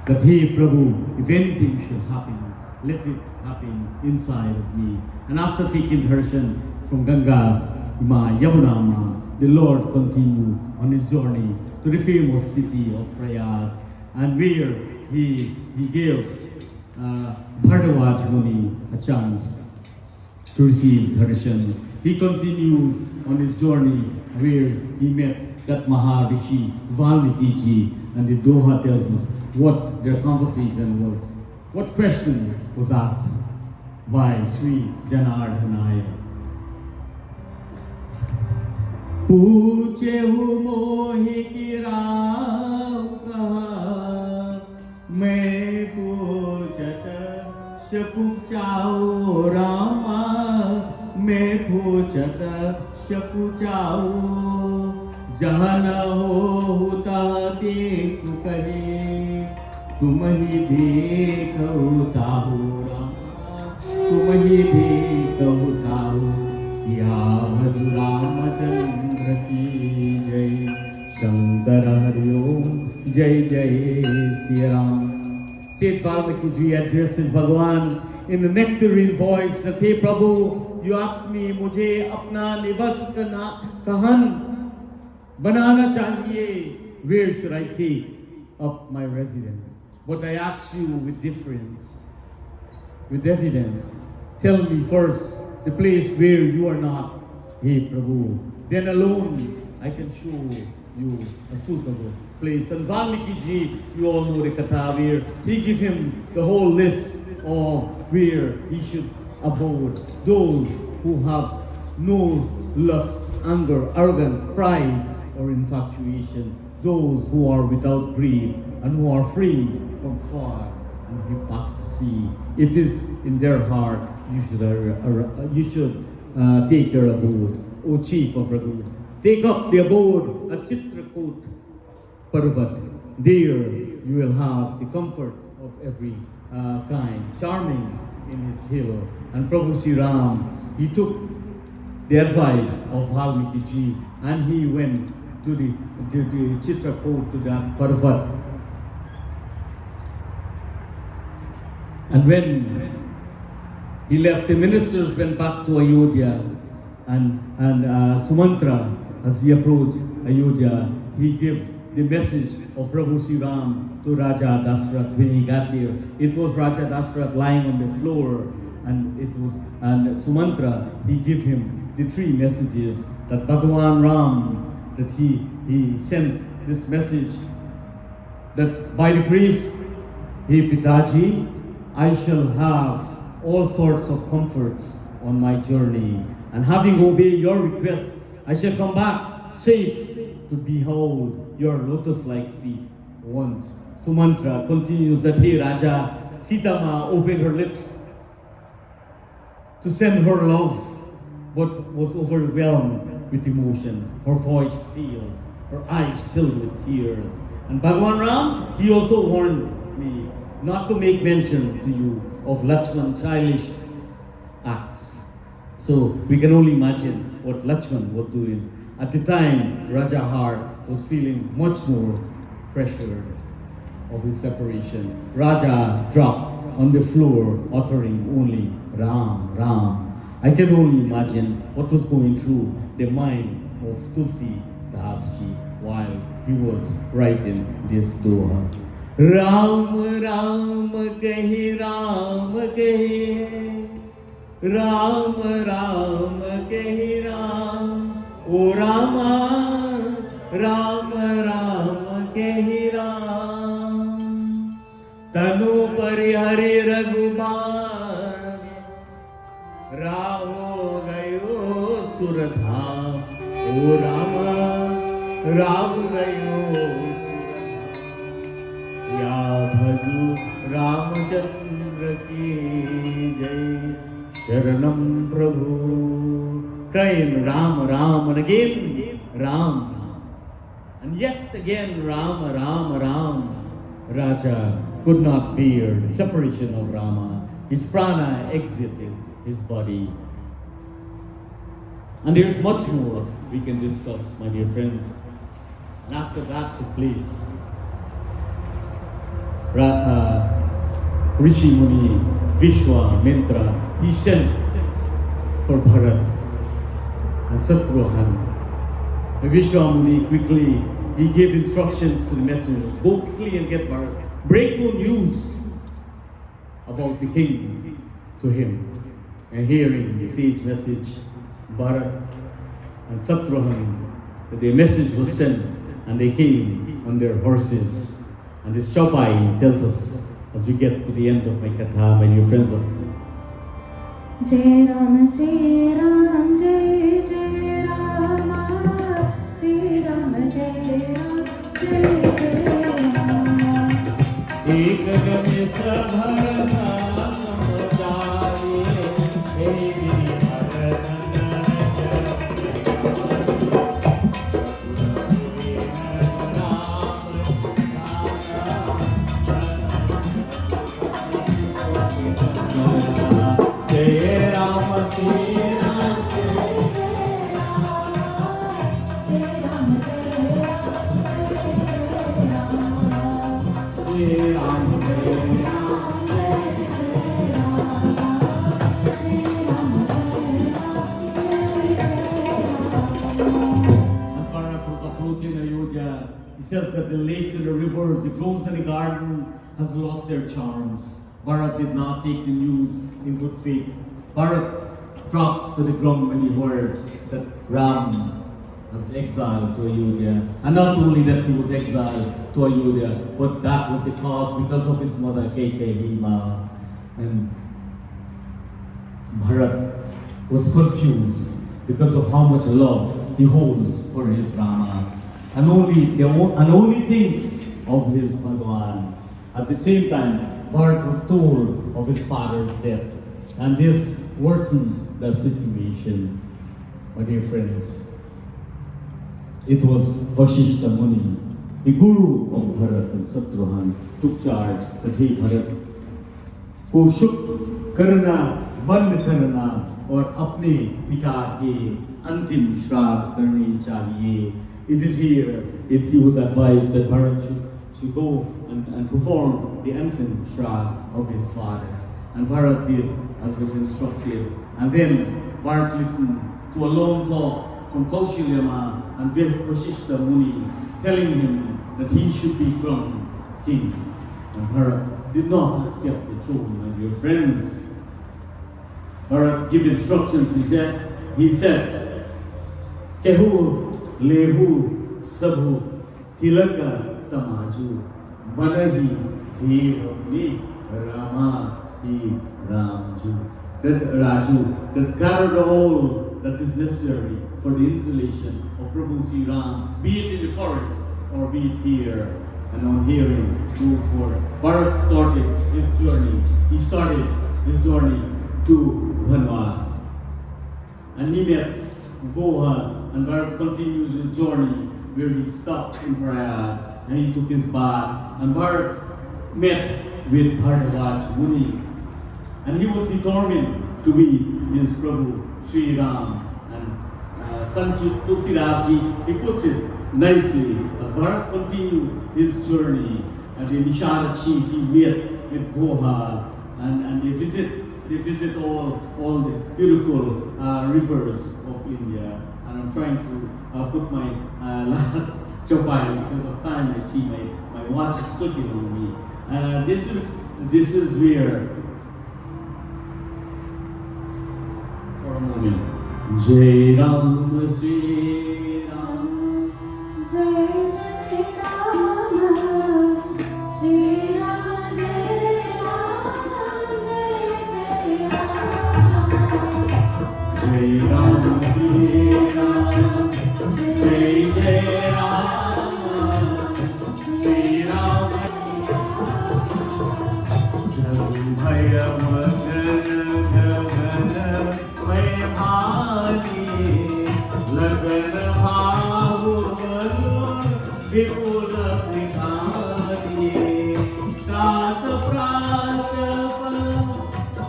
That, hey Prabhu, if anything should happen, let it happen inside of me. And after taking darshan from Ganga, Yamuna, the Lord continued on his journey to the famous city of Prayag, and where he gave Bhardwaj Muni a chance to receive darshan. He continues on his journey where he met that Maharishi, Valmiki Ji, and the Doha tells us what their conversation was. What question was asked by Sri Janardhanaya? पूछे हूँ मोहि की राम कहा, मैं पूछत शकुचाओ रामा, मैं पूछत शकुचाओ, जहाँ न होता देख कहे, तुम ही भी कहता हो रामा, तुम ही भी कहता हो, सियावर रामचंद्र की जय, शंकर हरिओम जय जय Shri Ram. Saint Valmiki Ji addresses Bhagwan in a nectarine voice that, hey Prabhu, you asked me, मुझे अपना निवास कहाँ बनाना चाहिए, where should I take up my residence? But I ask you with difference, with evidence. Tell me first the place where you are not, hey Prabhu. Then alone I can show you a suitable place. And Valmiki Ji, you all know the Katha where he gave him the whole list of where he should abode. Those who have no lust, anger, arrogance, pride, or infatuation. Those who are without greed and who are free from fraud and hypocrisy. It is in their heart you should take your abode, O chief of Raghus. Take up the abode at Chitrakot Parvat. There you will have the comfort of every kind, charming in its hill. And Prabhu Sri Ram, he took the advice of Valmiki Ji and he went to the Chitrakot, to that Parvat. And when he left, the ministers went back to Ayodhya, and Sumantra, as he approached Ayodhya, he gives the message of Prabhu Sri Ram to Raja Dasrath. When he got there, it was Raja Dasrath lying on the floor, and Sumantra, he gave him the three messages that Bhagwan Ram, that he sent this message, that by the grace, hey Pitaji, I shall have all sorts of comforts on my journey. And having obeyed your request, I shall come back safe to behold your lotus-like feet once. Sumantra continues that, hey Raja, Sitama opened her lips to send her love, but was overwhelmed with emotion. Her voice failed, her eyes filled with tears. And Bhagwan Ram, he also warned me not to make mention to you of Lakshman's childish acts. So we can only imagine what Lakshman was doing. At the time, Raja Har was feeling much more pressure of his separation. Raja dropped on the floor, uttering only Ram, Ram. I can only imagine what was going through the mind of Tulsi Dasji while he was writing this doha. Ram, Ram, kahi Ram, kahi Ram, Ram, kahi Ram, O Rama, Ram, Ram, kahi Ram, Tanu pari Hari Raghubar, Ramo gayo Suradha, O Rama, Ram gayo Ya bhaju Ramachandra ki jai, Sharanam Prabhu. Crying Ram, Ram, and again Ram, and yet again Ram, Ram, Ram. Raja could not bear the separation of Rama. His prana exited his body. And there's much more we can discuss, my dear friends. And after that took place, Rishi Muni, Vishwa, Mintra, he sent for Bharat and Shatrughan. And Vishwa Muni quickly, he gave instructions to the messengers, go quickly and get Bharat. Break no news about the king to him. And hearing the sage message, Bharat and Shatrughan, that their message was sent and they came on their horses. And this Chaupai tells us as we get to the end of my katha, my dear friends. Jai Ram, Jai Ram, Jai Jai Rama, Jai Ram, Jai Ram, Jai Jai Rama. Ek gami sabharata samjari, ek giri bharat. He says that the lakes and the rivers, the groves and the garden has lost their charms. Bharat did not take the news in good faith. Bharat dropped to the ground when he heard that Ram was exiled to Ayodhya. And not only that he was exiled to Ayodhya, but that was the cause because of his mother Kaikeyi. And Bharat was confused because of how much love he holds for his Rama. And only thinks of his Bhagwan. At the same time, Bharat was told of his father's death. And this worsened the situation. My dear friends, it was Vashishta Muni, the guru of Bharat and Shatrughan, took charge that he Bharat को शुक करना बंद करना और अपने पिता के अंतिम श्राद्ध करने चाहिए. It is here, if he was advised that Bharat should go and perform the infant shraddh of his father. And Bharat did as was instructed. And then Bharat listened to a long talk from Kaushilya and Vashishta Muni telling him that he should be crowned king. And Bharat did not accept the throne, my dear friends. Bharat gave instructions, he said, Kehu Lehu Sabhu Tilaka Samaju Banahi Devni Rama Hi Ramju. That Raju, that gathered all that is necessary for the installation of Prabhu Sri Ram, be it in the forest or be it here. And on hearing those words, Bharat started his journey. He started his journey to Vanvas. And he met Gohan, and Bharat continued his journey where he stopped in Prayag and he took his bath. And Bharat met with Bharadwaj Muni. And he was determined to be his Prabhu Sri Ram. And Sanchit Tulsidas, he puts it nicely. As Bharat continued his journey, and the Nishada chief, he met with Goha, and they visit all the beautiful rivers of India. And I'm trying to put my last chopai because of time. I see my watch is clicking on me. This is where, for a moment, Jai Ram Sri Ram, Jai Jai Ram, Sri Ram, Jai Ram, Jai Jai Ram, Jai Ram Sri Ram, Jai Jai Ram, Sri Ram. Jai Bhaya Madan Jagan May Bhani, Lagan Bhavu Balur Vipul Prithani, Tat Pratap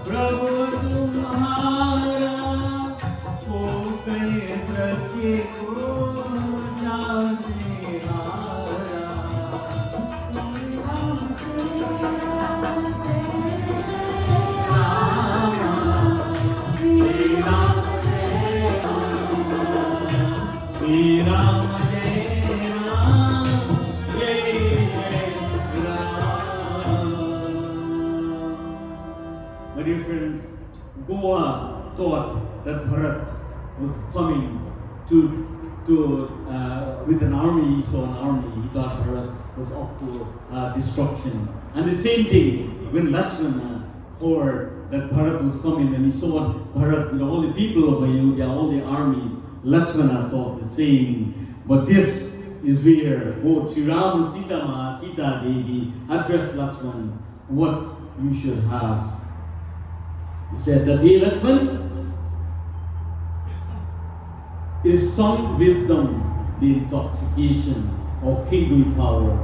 Prabhu Tumhara, O Petra Ki Purna Nihara. Sri Ram, Jai Ram, Jai Jai Ram. My dear friends, Goa thought that Bharat was coming with an army. He saw an army. He thought Bharat was up to destruction. And the same thing when Lakshmana heard that Bharat was coming, and he saw Bharat with all the people of Ayodhya, all the armies. Lakshmana thought the same. But this is where both Sri Ram and Sita Devi addressed Lakshmana what you should have. He said that, hey Lakshmana, is some wisdom the intoxication of kingly power?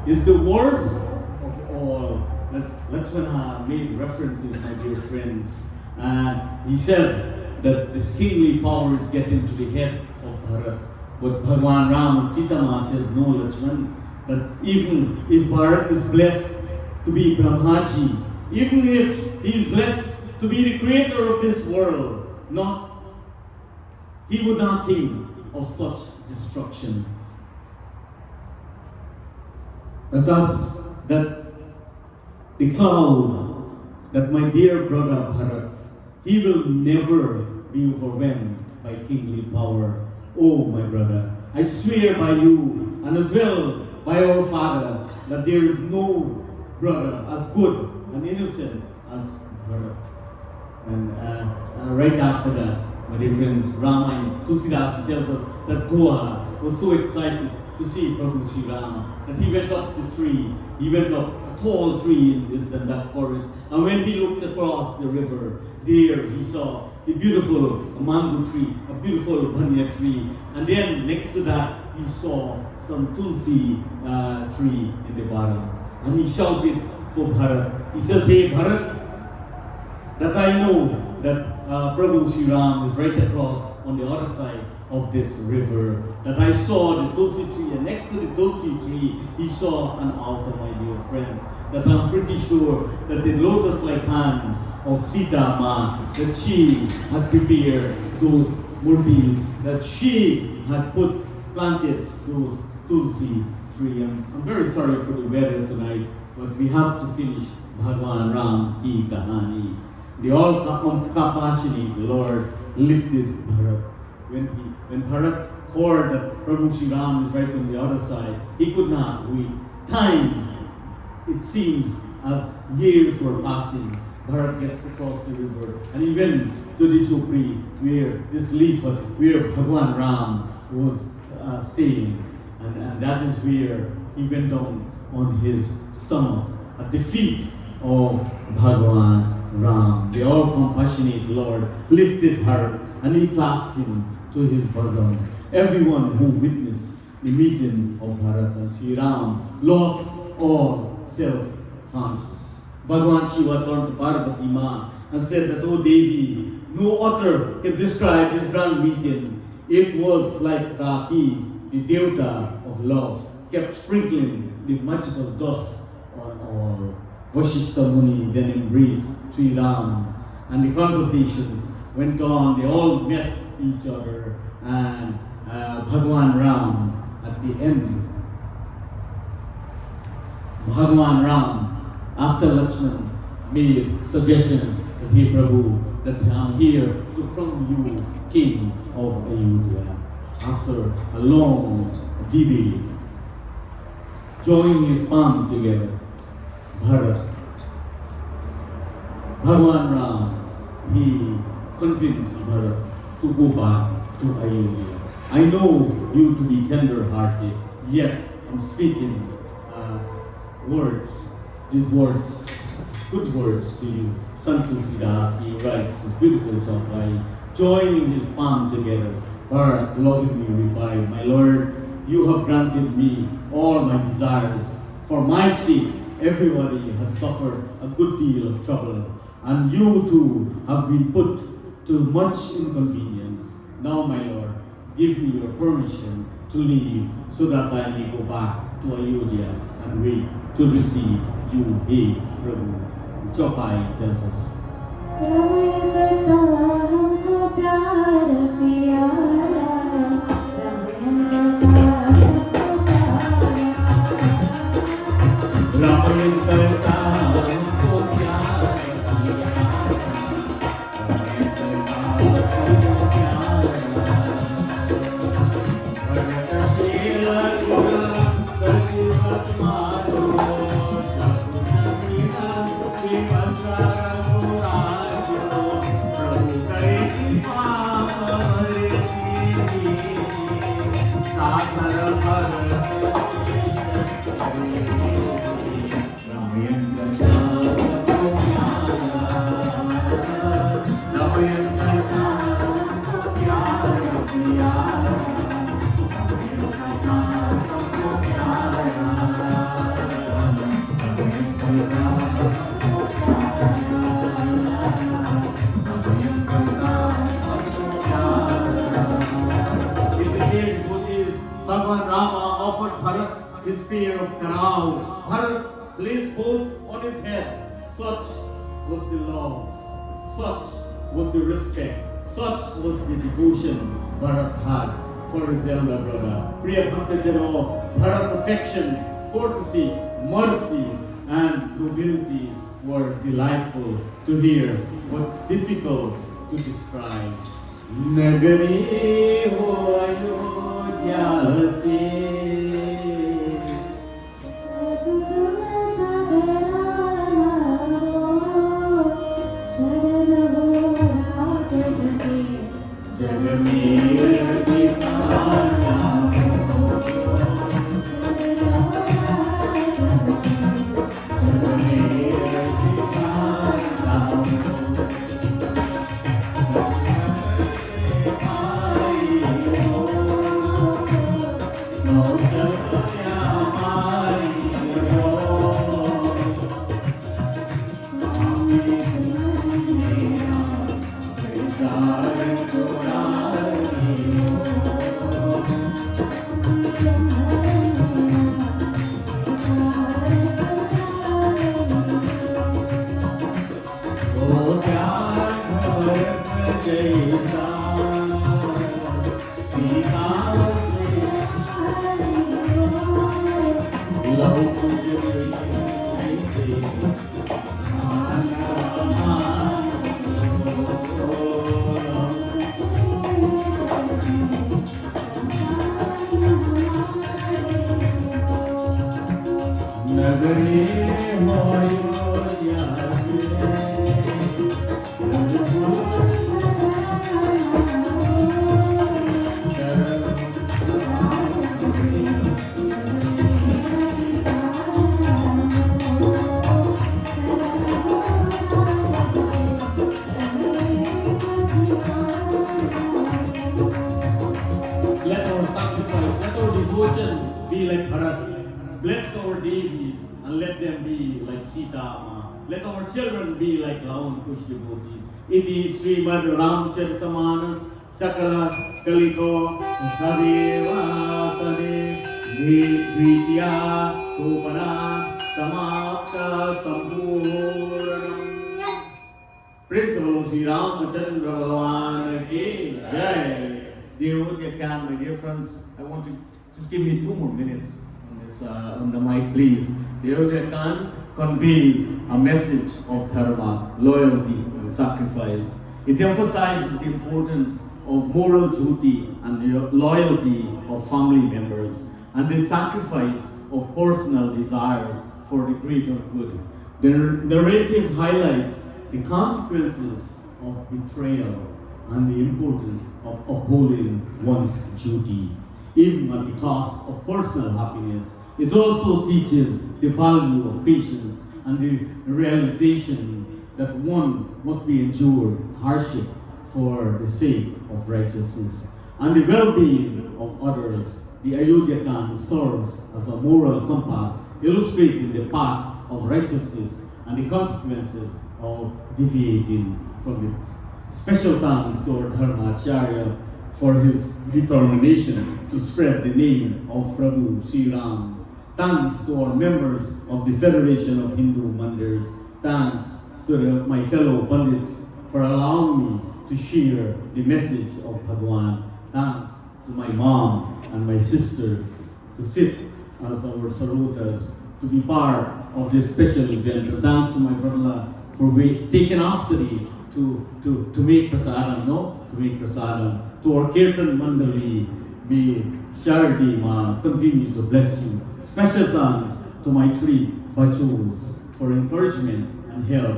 Is the worst of all? That Lakshmana made references, my dear friends. And he said that this kingly power is getting to the head of Bharat. But Bhagwan Ram and Sita Ma says, no Lakshman, that even if Bharat is blessed to be Brahmaji, even if he is blessed to be the creator of this world, he would not think of such destruction. Thus, that the cloud, that my dear brother Bharat, he will never be overwhelmed by kingly power. Oh, my brother, I swear by you, and as well by our father, that there is no brother as good and innocent as Bharat. And right after that, my dear friends, Ramayan, Tulsidas tells us that Goa was so excited to see Prabhu Sri Ram that he went up the tree. He went up a tall tree in this Dandak forest. And when he looked across the river, there he saw a beautiful mango tree, a beautiful banya tree. And then next to that, he saw some tulsi tree in the bottom. And he shouted for Bharat. He says, hey Bharat, that I know that Prabhu Sri Ram is right across on the other side of this river, that I saw the tulsi tree, and next to the tulsi tree, he saw an altar, my dear friends, that I'm pretty sure that the lotus-like hand of Sita Ma, that she had prepared those murtis, that she had planted those tulsi tree. I'm very sorry for the weather tonight, but we have to finish Bhagwan Ram Ki Kahani. The all-compassionate Lord lifted Bharat. When Bharat heard that Prabhu Sri Ram is right on the other side, he could not wait. Time, it seems, as years were passing. Bharat gets across the river and he went to the Chopri where this leaf was, where Bhagwan Ram was staying. And that is where he went on his stomach. A defeat of Bhagwan Ram. The all compassionate Lord lifted Bharat and he clasped him to his bosom. Everyone who witnessed the meeting of Bharat and Sri Ram lost all self-conscious. Bhagwan Shiva turned to Parvati Ma and said that, "Oh Devi, no author can describe this grand meeting. It was like Rati, the Day2 of love, kept sprinkling the magical dust on all." Vashishta Muni then embraced Sri Ram and the conversations went on. They all met each other and Bhagwan Ram at the end. Bhagwan Ram, after Lakshman made suggestions that, "Hey Prabhu, that I'm here to crown you king of Ayodhya." After a long debate, joining his palm together, Bhagwan Ram, he convinced Bharat to go back to Ayodhya. "I know you to be tender-hearted, yet I'm speaking these words, good words to you." Sant Tulsidas, he writes this beautiful chaupai, joining his palm together. Bharat lovingly replied, "My Lord, you have granted me all my desires. For my sake, everybody has suffered a good deal of trouble, and you too have been put to much inconvenience. Now, my Lord, give me your permission to leave so that I may go back to Ayodhya and wait to receive you, hey Prabhu." Chaupai tells us. रमय कथा हमको प्यार प्यारा, रमय कथा सबको प्यारा। Ramayan kata हमको प्यार पिया, Ramayan kata हमको प्यार, भरत शील गुण कलियुग मारो, जगुना विमंगल मुरारो, प्रभु करे कृपा हरे दीनी, सागर भरत Ramayan kata हमको प्यारा, Ramayan kata हमको प्यार पिया, Ramayan kata हमको प्यारा, Ramayan kata हमको प्यारा, Ramayan kata हमको प्यारा. In the same devotees, Bhagwan Rama offered Bharat his spear of Karau. Bharat placed both on his head. Such was the love, such was the respect, such was the devotion Bharat had for his elder brother. Priya Bhaktajano, Bharat's affection, courtesy, mercy, and nobility were delightful to hear, but difficult to describe. Nagari ho Ayodhya se, रघुकुल सागराना हो, चरण हो राघव के, जग में अधिकारा हो, चरण हो राघव के, जग में अधिकारा हो. Nagari ho Ayodhya se, Sitama. Let our children be like Lavan Kush devotees. Iti Srimad Ramcharitamanus Sakala Kalito Sadeva Sade Vidya Sopana Samapta Sampuranam. Principal Sri Ramachandra Bhagavan ki Jai. Dear Yajna, my dear friends, I want to just give me 2 more minutes on this on the mic, please. Dear Yajna conveys a message of dharma, loyalty, and sacrifice. It emphasizes the importance of moral duty and the loyalty of family members and the sacrifice of personal desires for the greater good. The narrative highlights the consequences of betrayal and the importance of upholding one's duty, even at the cost of personal happiness. It also teaches the value of patience and the realization that one must be endured hardship for the sake of righteousness and the well-being of others. The Ayodhya serves as a moral compass illustrating the path of righteousness and the consequences of deviating from it. Special thanks to our Dharmacharya for his determination to spread the name of Prabhu Sri Ram. Thanks to our members of the Federation of Hindu Mandirs. Thanks to my fellow Pandits for allowing me to share the message of Bhagwan. Thanks to my mom and my sisters to sit as our sarotas, to be part of this special event. And thanks to my brother for taking after to make prasadam, to make prasadam. To our Kirtan Mandali, may Shardi Ma continue to bless you. Special thanks to my 3 bachos for encouragement and help.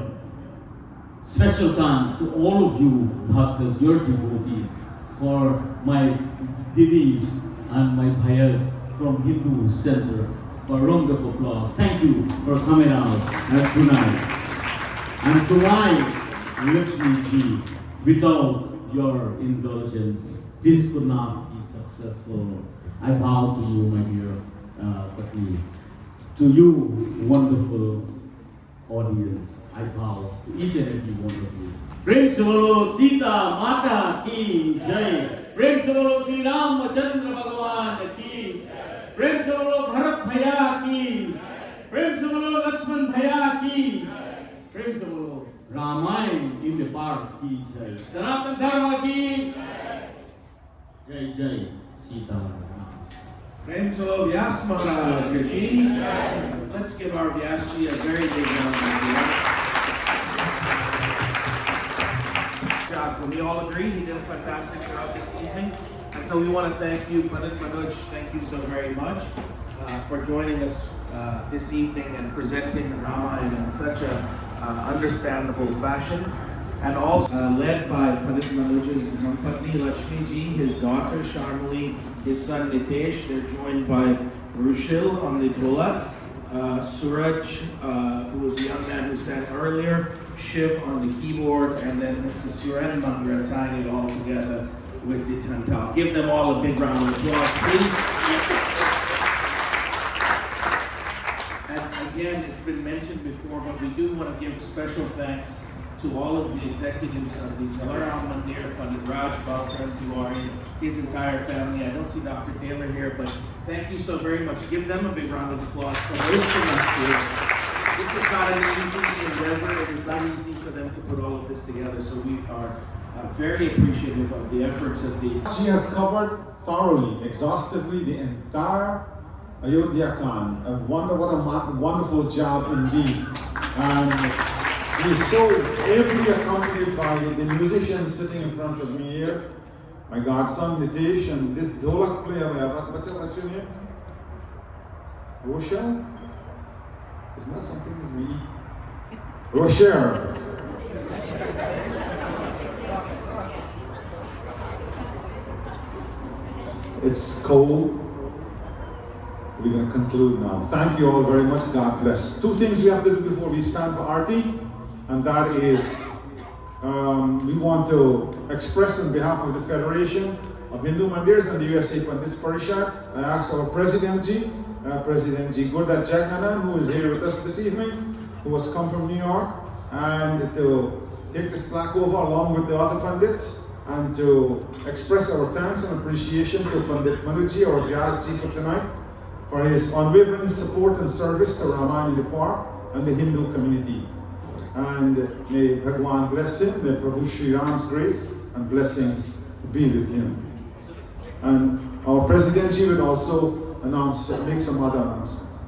Special thanks to all of you bhaktas, your devotees, for my didis and my bhayas from Hindu Center. For a round of applause. Thank you for coming out tonight. And to my Lakshmi Ji, without your indulgence, this could not be successful. I bow to you, my dear Patni. To you, wonderful audience, I bow to each and every one of you. Prem se bolo Sita Mata ki Jai. Prem se bolo Sri Ramachandra Bhagavan ki Jai. Prem se bolo Bharat Bhaiya ki. Prem se bolo Lakshman Bhaiya ki. Prem se bolo Ramayan in the park ki Jai. Sanatan Dharma ki Jai Jai Sita. Prem se bolo Vyas Maharaj ki. Let's give our Vyasji a very big round of applause. We all agree he did a fantastic job this evening. And so we want to thank you, Pandit Manoj, thank you so very much for joining us this evening and presenting Ramayan in such a understandable fashion. And also led by Pandit Manoj's Patni Lakshmi Ji, his daughter Sharmali, his son Nitesh. They're joined by Rushil on the dholak, Suraj, who was the young man who sang earlier, Shiv on the keyboard, and then Mr. Suren Mandir tying it all together with the tantal. Give them all a big round of applause, please. And again, it's been mentioned before, but we do want to give special thanks to all of the executives of the Jalaram Mandir, Pandit Raj Balkaran Tiwari, his entire family. I don't see Dr. Taylor here, but thank you so very much. Give them a big round of applause for hosting us here. This is not an easy endeavor. It is not easy for them to put all of this together, so we are very appreciative of the efforts of the... She has covered thoroughly, exhaustively, the entire Ayodhya Khan. What a wonderful job indeed. And he's so ably accompanied by the musicians sitting in front of me here. My godson Nitesh and this dholak player, what's your name? Rochelle? Isn't that something that we eat? Rochelle. It's cold. We're going to conclude now. Thank you all very much. God bless. 2 things we have to do before we stand for Aarti, and that is we want to express on behalf of the Federation of Hindu Mandirs and the USA Pandits Parishad, I ask our President Ji Gurdat Jagnanan, who is here with us this evening, who has come from New York, and to take this plaque over along with the other pundits, and to express our thanks and appreciation to Pandit Manuji, our Vyasji for tonight, for his unwavering support and service to Ramayan Park and the Hindu community. And may Bhagwan bless him, may Prabhu Shri Ram's grace and blessings be with him. And our President Ji will also make some other announcements.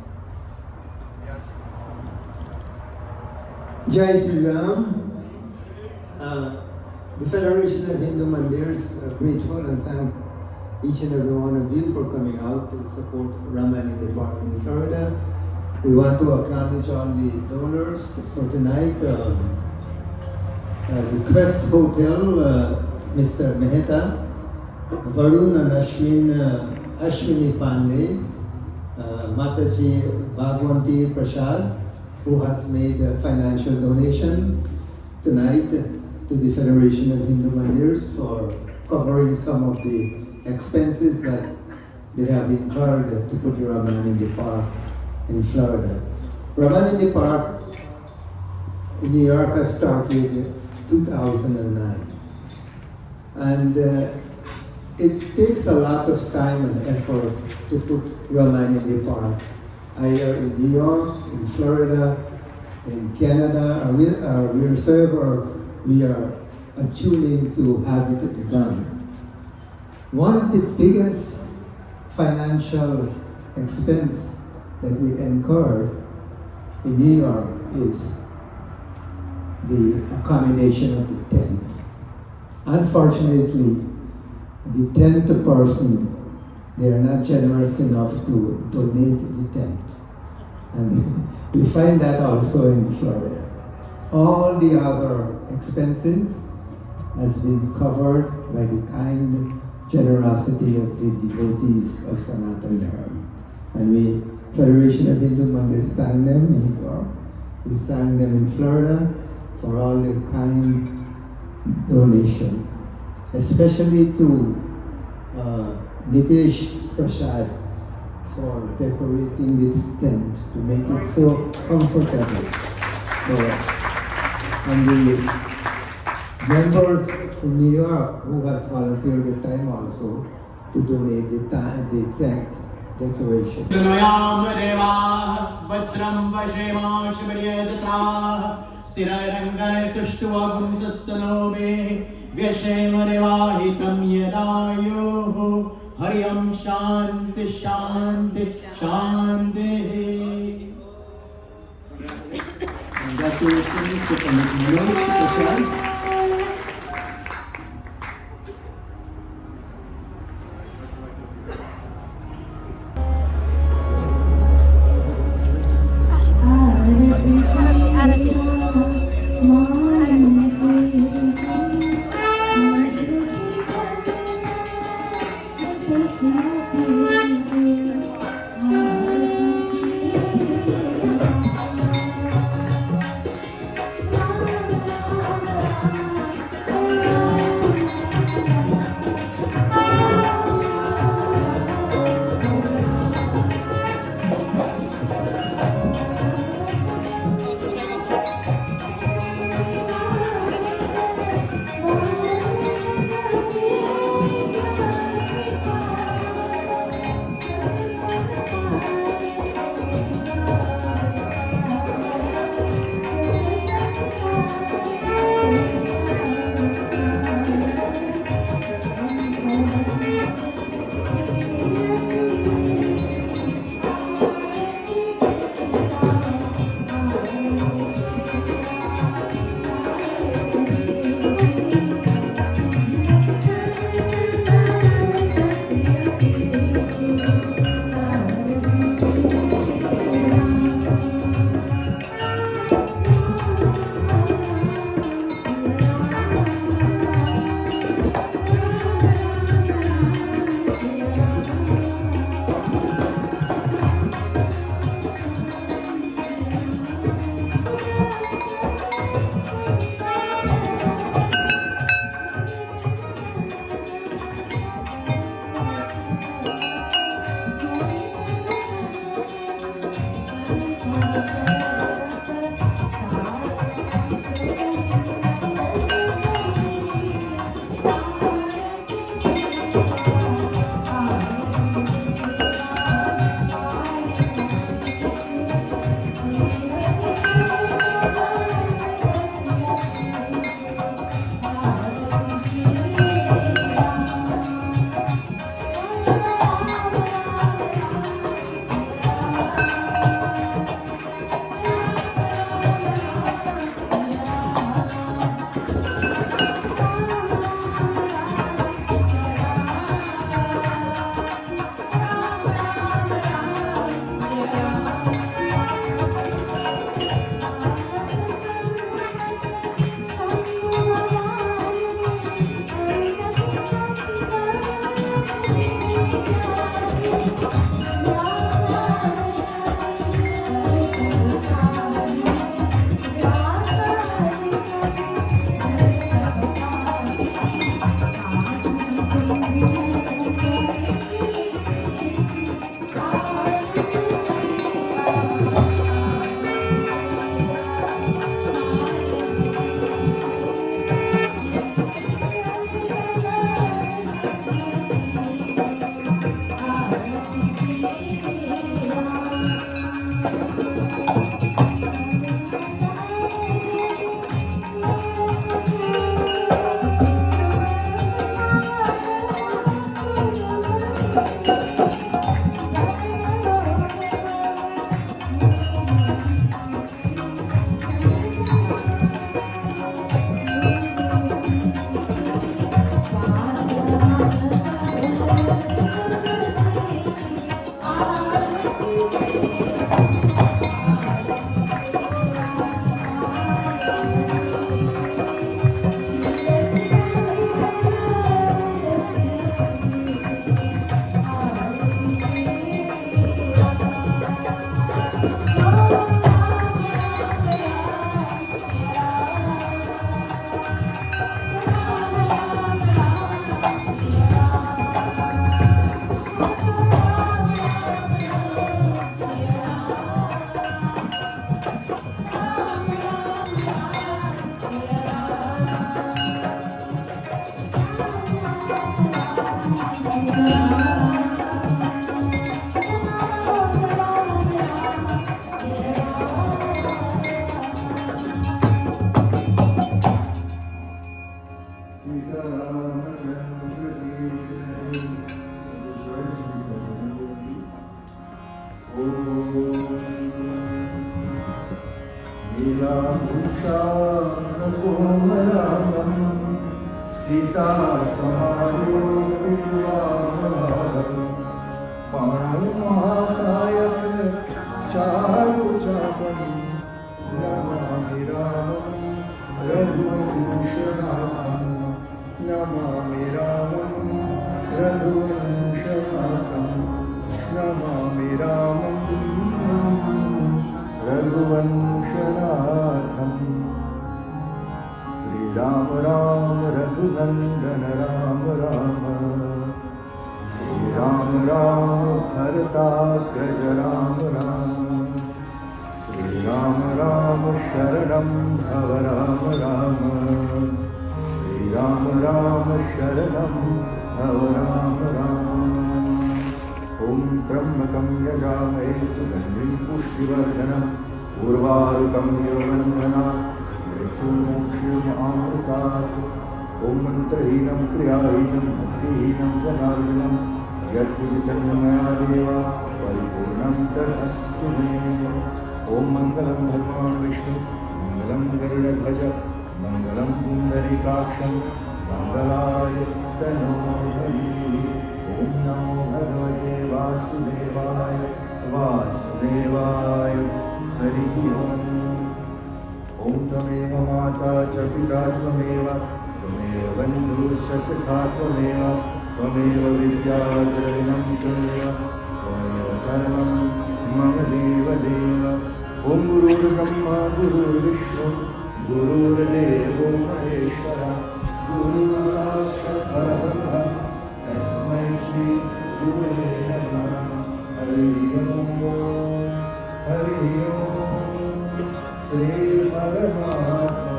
Jai Sri Ram. The Federation of Hindu Mandirs are grateful and thank each and every one of you for coming out to support Ramayan in the Park in Florida. We want to acknowledge all the donors for tonight. The Quest Hotel, Mr. Mehta, Varun and Ashwini Pandey, Mataji Bhagwanti Prasad, who has made a financial donation tonight to the Federation of Hindu Mandirs for covering some of the expenses that they have incurred to put Ramayan in the Park in Florida. Ramayan in the Park in New York has started in 2009. And it takes a lot of time and effort to put Ramayan in the Park, either in New York, in Florida, in Canada, or we are attuning to have it done. One of the biggest financial expense that we incurred in New York is the accommodation of the tent. Unfortunately, the tent person, they are not generous enough to donate the tent. And we find that also in Florida. All the other expenses has been covered by the kind generosity of the devotees of Sanatana Dharma. And we, Federation of Hindu Mandir, thank them in New York. We thank them in Florida for all their kind donation, especially to Nitesh Prasad for decorating its tent to make it so comfortable. And the members in New York who has volunteered the time also to donate the tent decoration. Dunoyam Revah Vatram Vashema Shivaryajatrah Sthirarangai Sushtuagum Sastanobe Vyashem Revahitam Yadayo Haryam Shanti Shanti Shanti. Congratulations to Manoj Prasad. Sita समारोपितवामभागम् पाणौ महासायक चारुचापम् Namami रामं रघुवंशनाथं नमामि रामं रघुवंशनाथं नमामि रामं रघुवंशनाथम् श्रीराम राम रघुनंदन राम राम श्रीराम राम भरताग्रज राम राम श्रीराम राम शरणं भव राम राम श्रीराम राम शरणं भव राम राम ॐ त्र्यम्बकं यजामहे सुगन्धिं पुष्टिवर्धनम् उर्वारुकं यवन्दनात् मृत्युर्मोक्षमामृतात् ॐ मन्त्रहीनं क्रियाहीनं भक्तिहीनं जनार्दनं यत्पूजितं मया देव परिपूर्णं तदस्तु मे ॐ मङ्गलं भगवान् विष्णु मङ्गलं गरुडध्वज मङ्गलं पुण्डरीकाक्षं मङ्गलाय तनोहरि ॐ नमो भगवते वासुदेवाय वासुदेवाय हरिः ओम् ॐ त्वमेव माता च पिता त्वमेव बन्धुश्च सखा त्वमेव विद्या द्रविणं त्वमेव सर्वं मम देवदेव ॐ गुरुर्ब्रह्मा गुरुर्विष्णु गुरुर्देवो महेश्वरः गुरुर्साक्षात् परब्रह्म तस्मै श्री गुरुवे नमः हरिः ओम् श्री परमात्मा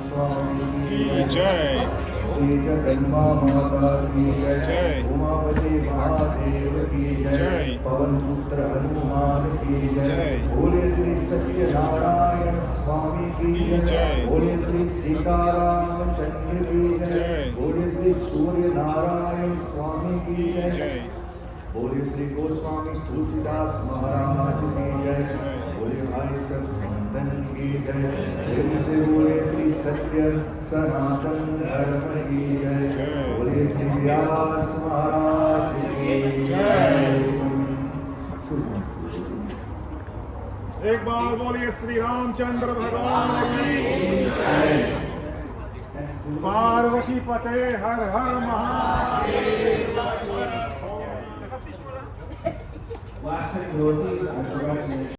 स्वामी की जय तेज ब्रह्मा माता की जय उमापति महादेव की जय पवन पुत्र हनुमान की जय बोले श्री सत्यनारायण स्वामी की जय बोले श्री सीताराम चंद्र की जय बोले श्री सूर्य नारायण स्वामी की जय बोले श्री गोस्वामी तुलसीदास महाराज की जय बोले भाई सब संतन की जय प्रेम से बोले श्री सत्य सनातन धर्म की जय बोले श्री व्यास महाराज की जय एक बार बोलिए श्री रामचंद्र भगवान की जय पार्वती पते हर हर Mahadev Last thing, Dorothy, I forgot to mention.